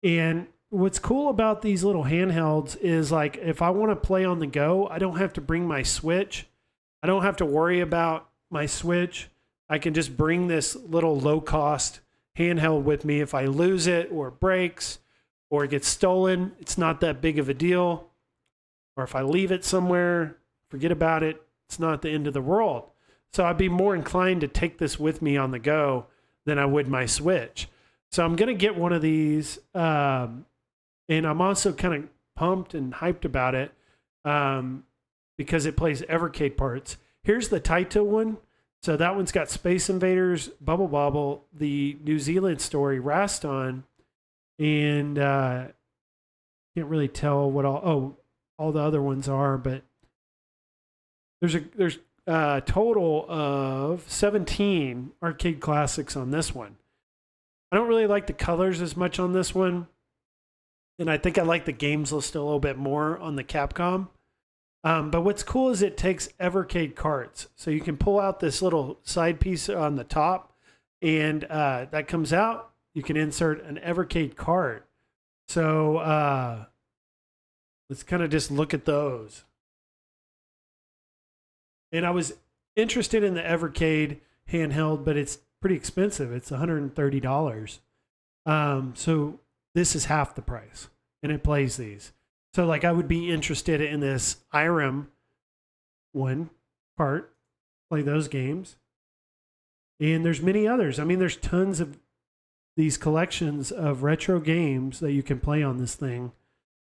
And what's cool about these little handhelds is like if I want to play on the go, I don't have to bring my Switch. I don't have to worry about my Switch. I can just bring this little low-cost handheld with me. If I lose it or it breaks or it gets stolen, it's not that big of a deal. Or if I leave it somewhere, forget about it, it's not the end of the world. So I'd be more inclined to take this with me on the go than I would my Switch. So I'm going to get one of these. And I'm also kind of pumped and hyped about it because it plays Evercade parts. Here's the Taito one. So that one's got Space Invaders, Bubble Bobble, the New Zealand story, Raston, and can't really tell what all the other ones are, but there's a total of 17 arcade classics on this one. I don't really like the colors as much on this one. And I think I like the games list a little bit more on the Capcom. But what's cool is it takes Evercade carts. So you can pull out this little side piece on the top and that comes out. You can insert an Evercade cart. So let's kind of just look at those. And I was interested in the Evercade handheld, but it's pretty expensive. It's $130. So this is half the price, and it plays these. So like I would be interested in this IRAM one part, play those games. And there's many others. I mean, there's tons of these collections of retro games that you can play on this thing.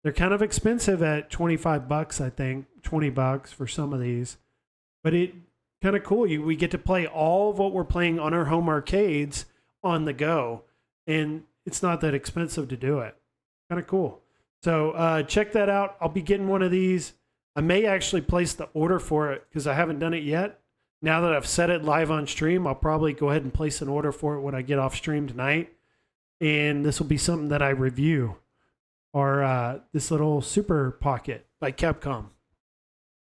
They're kind of expensive at $25, I think, $20 for some of these. But it kind of cool. We get to play all of what we're playing on our home arcades on the go. And it's not that expensive to do it. Kind of cool. So check that out. I'll be getting one of these. I may actually place the order for it because I haven't done it yet. Now that I've set it live on stream, I'll probably go ahead and place an order for it when I get off stream tonight. And this will be something that I review. Or this little Super Pocket by Capcom.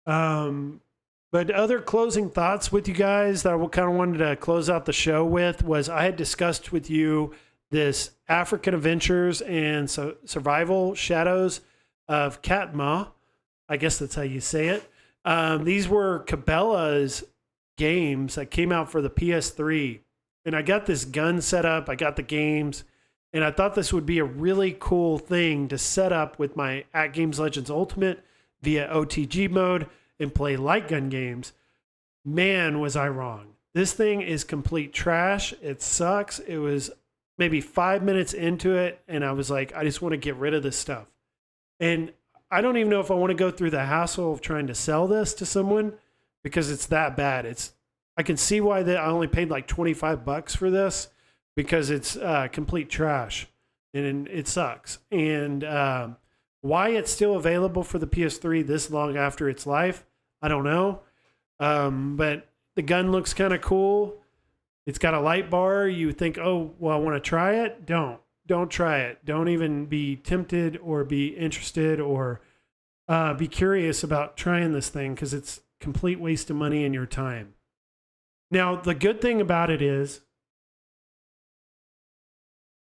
But other closing thoughts with you guys that I kind of wanted to close out the show with was I had discussed with you this African Adventures and Survival Shadows of Katma. I guess that's how you say it. These were Cabela's games that came out for the PS3. And I got this gun set up. I got the games. And I thought this would be a really cool thing to set up with my At Games Legends Ultimate via OTG mode and play light gun games. Man, was I wrong. This thing is complete trash. It sucks. It was maybe 5 minutes into it, and I was like, I just want to get rid of this stuff. And I don't even know if I want to go through the hassle of trying to sell this to someone because it's that bad. I can see why I only paid like $25 for this because it's complete trash and it sucks. And why it's still available for the PS3 this long after its life, I don't know. But the gun looks kind of cool. It's got a light bar. You think, oh, well, I want to try it. Don't try it. Don't even be tempted or be interested or be curious about trying this thing because it's complete waste of money and your time. Now, the good thing about it is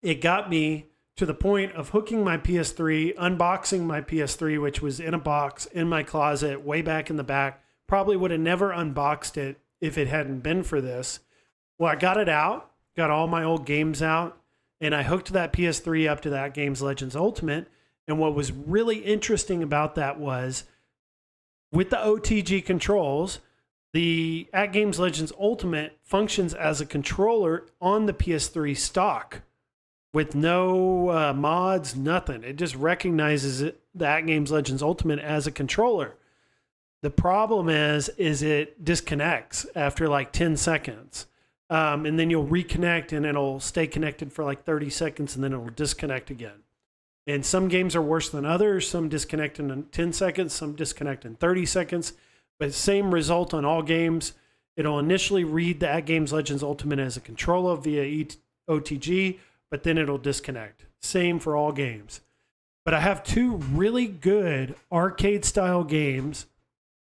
it got me to the point of hooking my PS3, unboxing my PS3, which was in a box in my closet way back in the back. Probably would have never unboxed it if it hadn't been for this. Well, I got it out, got all my old games out, and I hooked that PS3 up to that Games Legends Ultimate. And what was really interesting about that was with the OTG controls, the At Games Legends Ultimate functions as a controller on the PS3 stock with no mods, nothing. It just recognizes the At Games Legends Ultimate as a controller. The problem is it disconnects after like 10 seconds. And then you'll reconnect and it'll stay connected for like 30 seconds and then it'll disconnect again. And some games are worse than others. Some disconnect in 10 seconds, some disconnect in 30 seconds. But same result on all games. It'll initially read the At Games Legends Ultimate as a controller via OTG, but then it'll disconnect. Same for all games. But I have two really good arcade-style games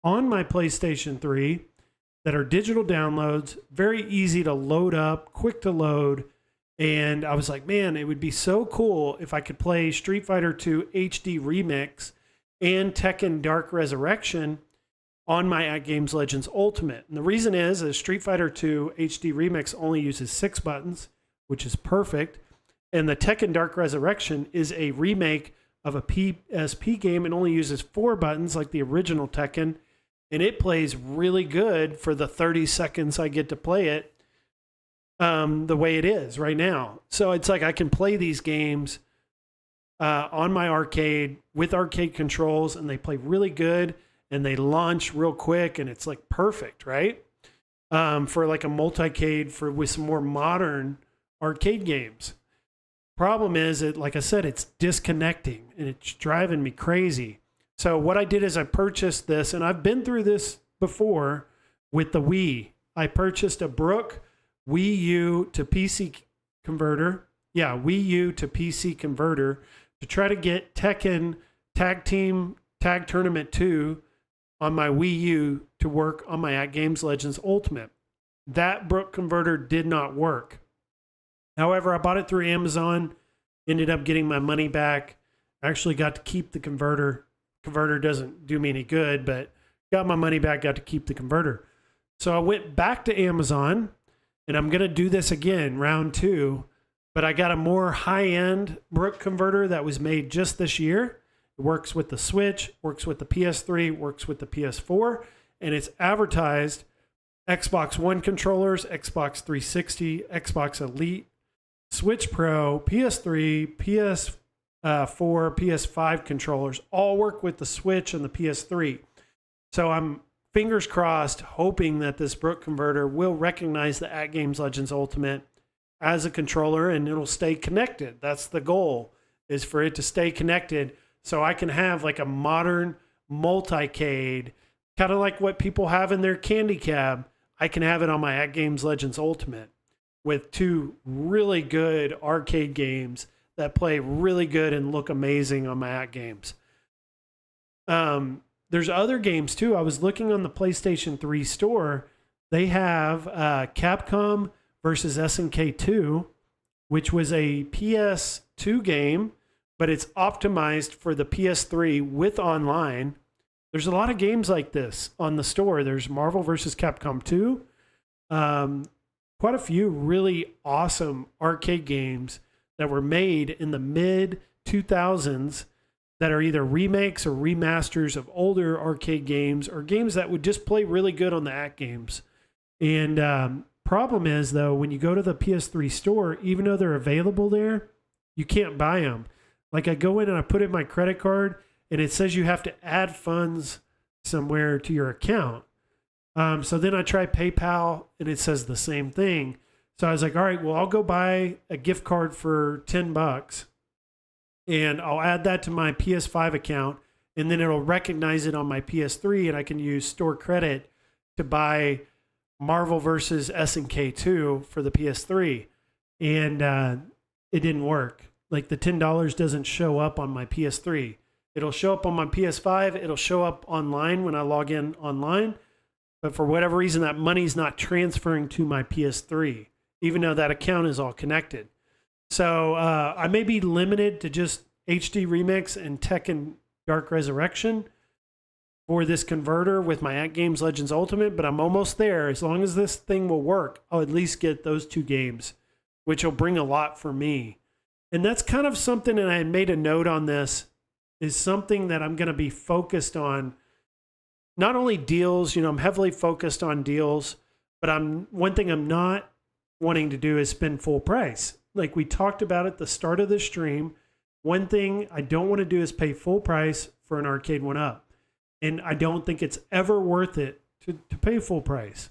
on my PlayStation 3 that are digital downloads, very easy to load up, quick to load. And I was like, man, it would be so cool if I could play Street Fighter II HD Remix and Tekken Dark Resurrection on my At Games Legends Ultimate. And the reason is Street Fighter II HD Remix only uses 6 buttons, which is perfect. And the Tekken Dark Resurrection is a remake of a PSP game and only uses 4 buttons like the original Tekken. And it plays really good for the 30 seconds I get to play it the way it is right now. So it's like I can play these games on my arcade with arcade controls and they play really good and they launch real quick and it's like perfect, right? For like a multicade with some more modern arcade games. Problem is, like I said, it's disconnecting and it's driving me crazy. So what I did is I purchased this, and I've been through this before with the Wii. I purchased a Brook Wii U to PC converter. Yeah, Wii U to PC converter to try to get Tekken Tag Tournament 2 on my Wii U to work on my At Games Legends Ultimate. That Brook converter did not work. However, I bought it through Amazon, ended up getting my money back. Actually got to keep the converter. Converter doesn't do me any good, but got my money back, got to keep the converter. So I went back to Amazon, and I'm going to do this again, round 2, but I got a more high-end Brook converter that was made just this year. It works with the Switch, works with the PS3, works with the PS4, and it's advertised Xbox One controllers, Xbox 360, Xbox Elite, Switch Pro, PS3, PS4, PS5 controllers all work with the Switch and the PS3. So I'm fingers crossed, hoping that this Brook converter will recognize the At Games Legends Ultimate as a controller and it'll stay connected. That's the goal, is for it to stay connected so I can have like a modern multicade, kind of like what people have in their candy cab. I can have it on my At Games Legends Ultimate with 2 really good arcade games that play really good and look amazing on my At Games. There's other games too. I was looking on the PlayStation 3 store. They have Capcom versus SNK 2, which was a PS2 game, but it's optimized for the PS3 with online. There's a lot of games like this on the store. There's Marvel versus Capcom 2. Quite a few really awesome arcade games that were made in the mid 2000s that are either remakes or remasters of older arcade games or games that would just play really good on the At Games. And problem is, though, when you go to the PS3 store, even though they're available there, you can't buy them. Like I go in and I put in my credit card and it says you have to add funds somewhere to your account. So then I try PayPal and it says the same thing. So I was like, all right, well, I'll go buy a gift card for $10 and I'll add that to my PS5 account and then it'll recognize it on my PS3 and I can use store credit to buy Marvel versus SNK 2 for the PS3. And it didn't work. Like the $10 doesn't show up on my PS3. It'll show up on my PS5. It'll show up online when I log in online. But for whatever reason, that money's not transferring to my PS3, even though that account is all connected. So I may be limited to just HD Remix and Tekken Dark Resurrection for this converter with my At Games Legends Ultimate, but I'm almost there. As long as this thing will work, I'll at least get those 2 games, which will bring a lot for me. And that's kind of something, and I made a note on this, is something that I'm going to be focused on. Not only deals, I'm heavily focused on deals, but one thing I'm not wanting to do is spend full price. Like we talked about at the start of the stream, one thing I don't want to do is pay full price for an Arcade 1-Up. And I don't think it's ever worth it to pay full price.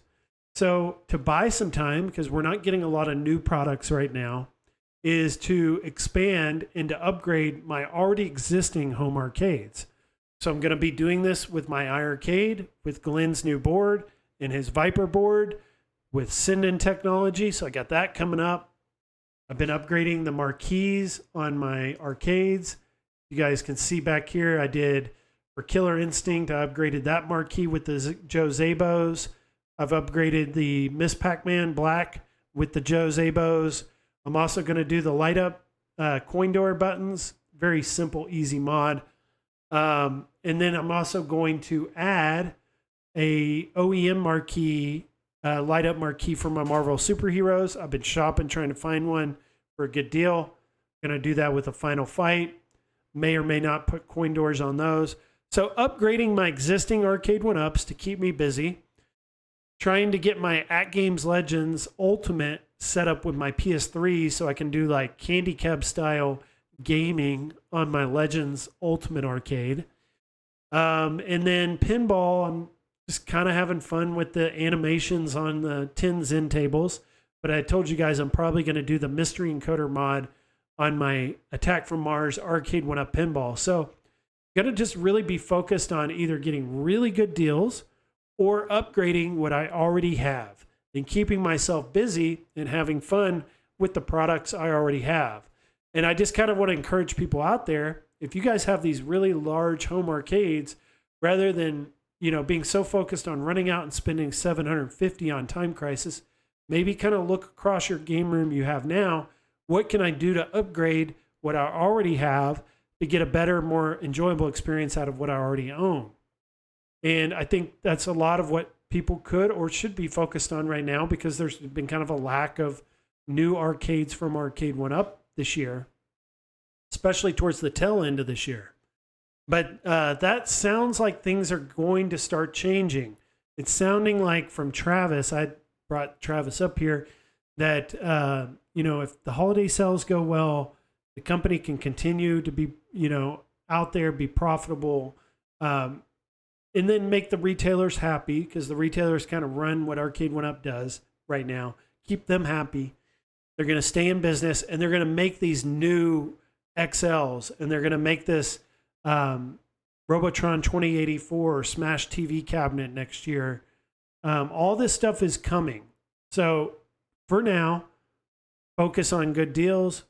So to buy some time, because we're not getting a lot of new products right now, is to expand and to upgrade my already existing home arcades. So I'm going to be doing this with my iArcade, with Glenn's new board and his Viper board, with Sinden technology. So I got that coming up. I've been upgrading the marquees on my arcades. You guys can see back here, I did for Killer Instinct. I upgraded that marquee with the Joe Zabos. I've upgraded the Miss Pac-Man Black with the Joe Zabos. I'm also going to do the light up coin door buttons. Very simple, easy mod. And then I'm also going to add a OEM marquee, light up marquee for my Marvel superheroes. I've been shopping, trying to find one for a good deal. Going to do that with a Final Fight. May or may not put coin doors on those. So upgrading my existing Arcade 1-Ups to keep me busy. Trying to get my At Games Legends Ultimate set up with my PS3 so I can do like candy cab style gaming on my Legends Ultimate Arcade. And then pinball, I'm just kind of having fun with the animations on the 10 Zen tables. But I told you guys I'm probably going to do the Mystery Encoder mod on my Attack from Mars Arcade 1-Up pinball. So I'm going to just really be focused on either getting really good deals or upgrading what I already have and keeping myself busy and having fun with the products I already have. And I just kind of want to encourage people out there, if you guys have these really large home arcades, rather than, being so focused on running out and spending $750 on Time Crisis, maybe kind of look across your game room you have now. What can I do to upgrade what I already have to get a better, more enjoyable experience out of what I already own? And I think that's a lot of what people could or should be focused on right now, because there's been kind of a lack of new arcades from Arcade 1-Up this year, especially towards the tail end of this year. But that sounds like things are going to start changing. It's sounding like from Travis, I brought Travis up here, that, if the holiday sales go well, the company can continue to be, out there, be profitable, and then make the retailers happy, because the retailers kind of run what Arcade 1-Up does right now. Keep them happy. They're going to stay in business, and they're going to make these new XLs, and they're going to make this Robotron 2084 Smash TV cabinet next year. All this stuff is coming. So for now, focus on good deals,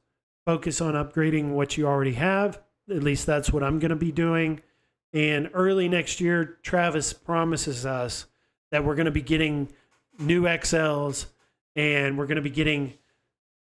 focus on upgrading what you already have. At least that's what I'm going to be doing. And early next year, Travis promises us that we're going to be getting new XLs, and we're going to be getting,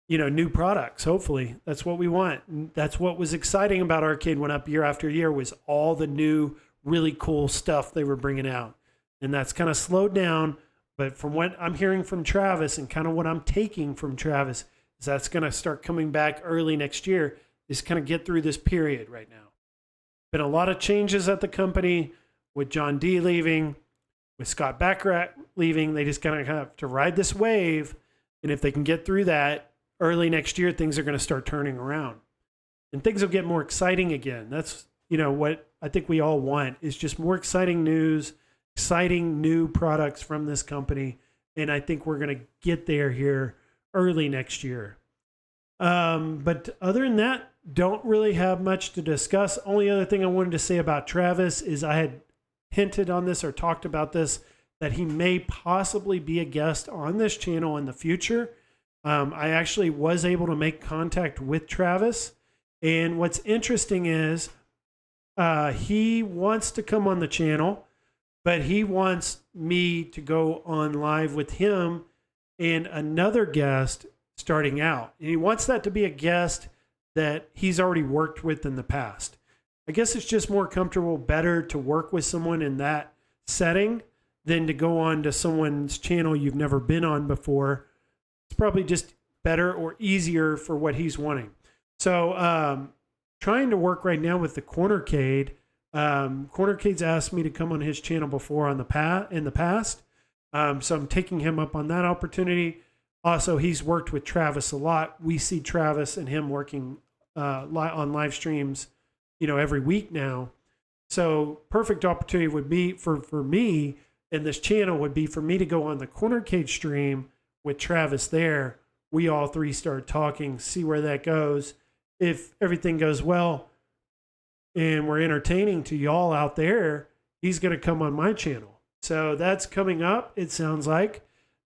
new products. Hopefully that's what we want. And that's what was exciting about Arcade 1-Up year after year, was all the new, really cool stuff they were bringing out. And that's kind of slowed down. But from what I'm hearing from Travis, and kind of what I'm taking from Travis, is that's going to start coming back early next year, is kind of get through this period right now. Been a lot of changes at the company, with John D leaving, with Scott Baccarat leaving. They just kind of have to ride this wave. And if they can get through that, early next year, things are going to start turning around. And things will get more exciting again. That's, what I think we all want, is just more exciting news, exciting new products from this company. And I think we're going to get there here early next year. But other than that, don't really have much to discuss. Only other thing I wanted to say about Travis is, I had hinted on this or talked about this, that he may possibly be a guest on this channel in the future. I actually was able to make contact with Travis. And what's interesting is he wants to come on the channel, but he wants me to go on live with him and another guest starting out. And he wants that to be a guest that he's already worked with in the past. I guess it's just more comfortable, better to work with someone in that setting than to go on to someone's channel you've never been on before. It's probably just better or easier for what he's wanting. So trying to work right now with the Cornercade. Cornercade's asked me to come on his channel before in the past. So I'm taking him up on that opportunity. Also, he's worked with Travis a lot. We see Travis and him working on live streams, every week now. So perfect opportunity would be for me, and this channel would be for me to go on the Cornercade stream with Travis there. We all three start talking, see where that goes. If everything goes well and we're entertaining to y'all out there, he's going to come on my channel. So that's coming up, it sounds like.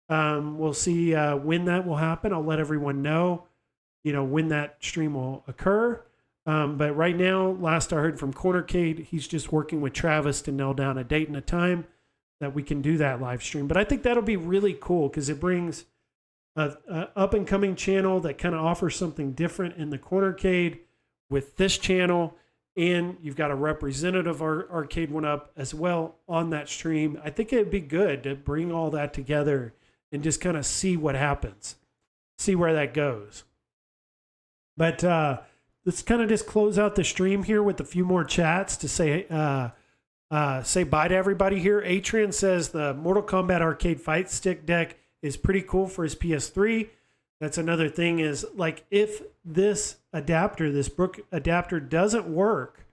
We'll see when that will happen. I'll let everyone know, when that stream will occur. But right now, last I heard from Cornercade, he's just working with Travis to nail down a date and a time that we can do that live stream. But I think that'll be really cool, because it brings a up and coming channel that kind of offers something different in the Cornercade with this channel. And you've got a representative of Arcade 1-Up as well on that stream. I think it'd be good to bring all that together and just kind of see what happens, see where that goes. But let's kind of just close out the stream here with a few more chats to say bye to everybody here. Atran says the Mortal Kombat arcade fight stick deck is pretty cool for his PS3. That's another thing, is like, if this adapter, this Brook adapter doesn't work,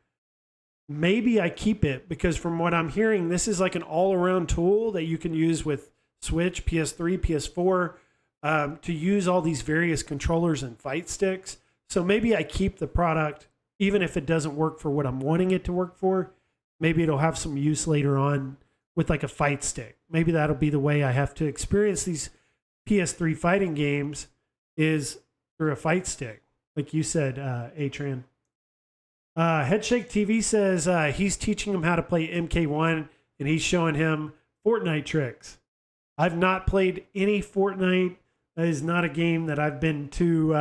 maybe I keep it, because from what I'm hearing, this is like an all-around tool that you can use with Switch, PS3, PS4, to use all these various controllers and fight sticks. So maybe I keep the product, even if it doesn't work for what I'm wanting it to work for. Maybe it'll have some use later on with like a fight stick. Maybe that'll be the way I have to experience these PS3 fighting games, is through a fight stick, like you said, Atran. Headshake TV says he's teaching him how to play MK1, and he's showing him Fortnite tricks. I've not played any Fortnite. That is not a game that I've been too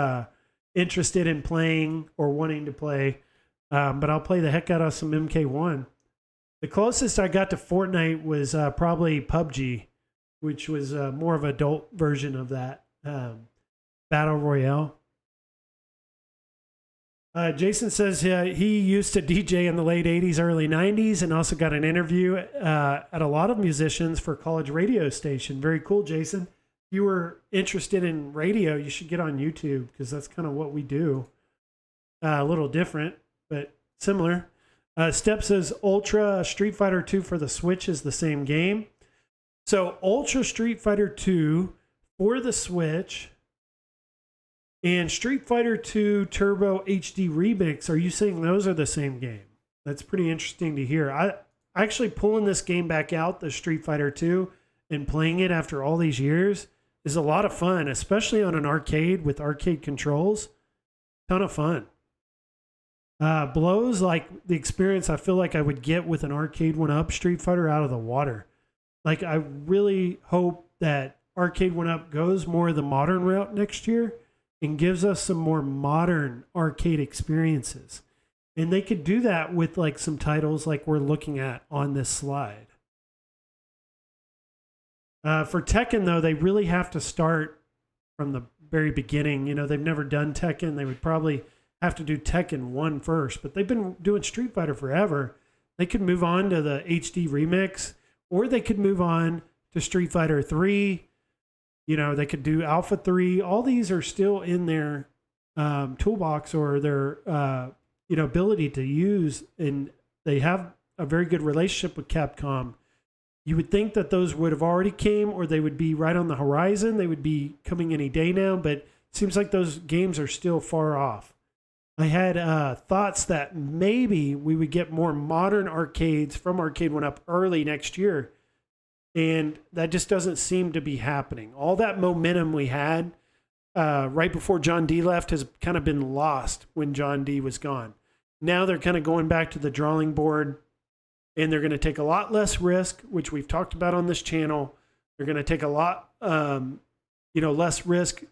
interested in playing or wanting to play. But I'll play the heck out of some MK1. The closest I got to Fortnite was probably PUBG, which was more of an adult version of that battle royale. Jason says he used to DJ in the late 80s, early 90s, and also got an interview at a lot of musicians for a college radio station. Very cool, Jason. If you were interested in radio, you should get on YouTube because that's kind of what we do. A little different, but similar. Step says Ultra Street Fighter 2 for the Switch is the same game. So Ultra Street Fighter 2 for the Switch and Street Fighter 2 Turbo HD Remix, are you saying those are the same game? That's pretty interesting to hear. I actually pulling this game back out, the Street Fighter 2, and playing it after all these years is a lot of fun, especially on an arcade with arcade controls. Ton of fun. Blows like the experience I feel like I would get with an arcade 1-up Street Fighter out of the water. Like, I really hope that arcade 1-up goes more the modern route next year and gives us some more modern arcade experiences. And they could do that with like some titles like we're looking at on this slide. For Tekken, though, they really have to start from the very beginning. You know, they've never done Tekken. They would probably have to do Tekken 1 first, but they've been doing Street Fighter forever. They could move on to the HD Remix, or they could move on to Street Fighter 3. You know, they could do Alpha 3. All these are still in their toolbox or their, ability to use, and they have a very good relationship with Capcom. You would think that those would have already came, or they would be right on the horizon. They would be coming any day now, but it seems like those games are still far off. I had thoughts that maybe we would get more modern arcades from Arcade 1-up early next year, and that just doesn't seem to be happening. All that momentum we had right before John D left has kind of been lost when John D was gone. Now they're kind of going back to the drawing board, and they're going to take a lot less risk, which we've talked about on this channel. They're going to take a lot, less risk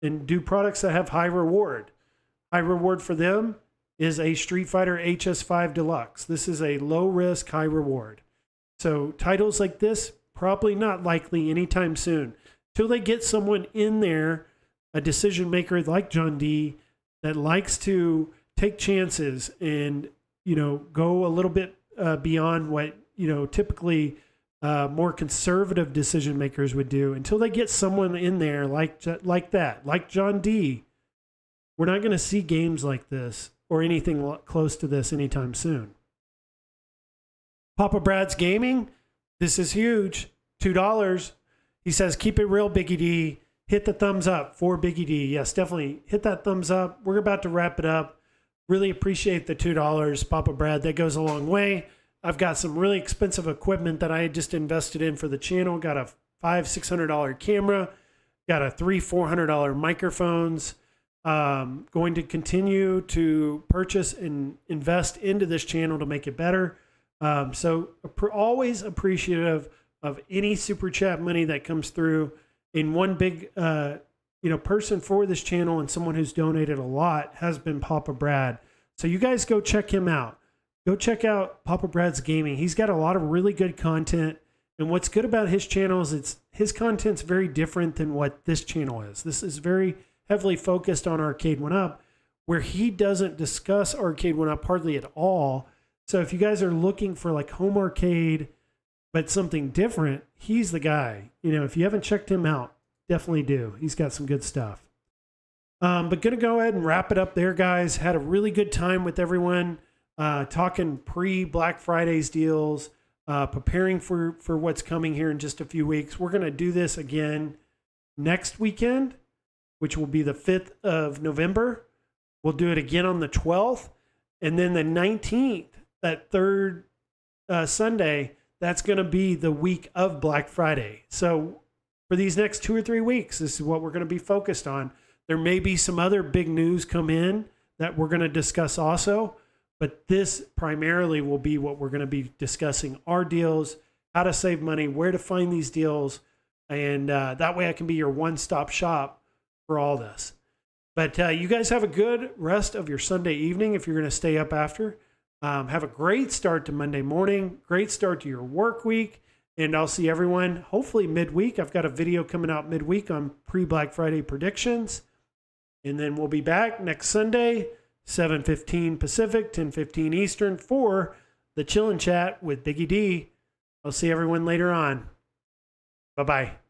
and do products that have high reward. High reward for them is a Street Fighter HS5 Deluxe. This is a low risk, high reward. So titles like this, probably not likely anytime soon. Till they get someone in there, a decision maker like John D, that likes to take chances and, go a little bit beyond what, typically more conservative decision makers would do. Until they get someone in there like that, like John D, we're not going to see games like this or anything close to this anytime soon. Papa Brad's Gaming, this is huge. $2. He says, keep it real, Biggie D. Hit the thumbs up for Biggie D. Yes, definitely hit that thumbs up. We're about to wrap it up. Really appreciate the $2, Papa Brad. That goes a long way. I've got some really expensive equipment that I just invested in for the channel. Got a $500-$600 camera. Got a $300-$400 microphones. Going to continue to purchase and invest into this channel to make it better. So always appreciative of any super chat money that comes through. In one big, person for this channel and someone who's donated a lot has been Papa Brad. So you guys go check him out. Go check out Papa Brad's Gaming. He's got a lot of really good content. And what's good about his channel is his content's very different than what this channel is. This is very heavily focused on Arcade 1-up, where he doesn't discuss Arcade 1-up hardly at all. So if you guys are looking for like home arcade, but something different, he's the guy. If you haven't checked him out, definitely do. He's got some good stuff. But going to go ahead and wrap it up there, guys. Had a really good time with everyone, talking pre-Black Friday's deals, preparing for what's coming here in just a few weeks. We're going to do this again next weekend, which will be the 5th of November. We'll do it again on the 12th. And then the 19th, that third Sunday, that's going to be the week of Black Friday. So for these next 2 or 3 weeks, this is what we're going to be focused on. There may be some other big news come in that we're going to discuss also, but this primarily will be what we're going to be discussing: our deals, how to save money, where to find these deals, and that way I can be your one-stop shop for all this. But you guys have a good rest of your Sunday evening if you're going to stay up after. Have a great start to Monday morning, great start to your work week. And I'll see everyone hopefully midweek. I've got a video coming out midweek on pre-Black Friday predictions. And then we'll be back next Sunday, 7:15 Pacific, 10:15 Eastern for the Chill and Chat with Biggie D. I'll see everyone later on. Bye-bye.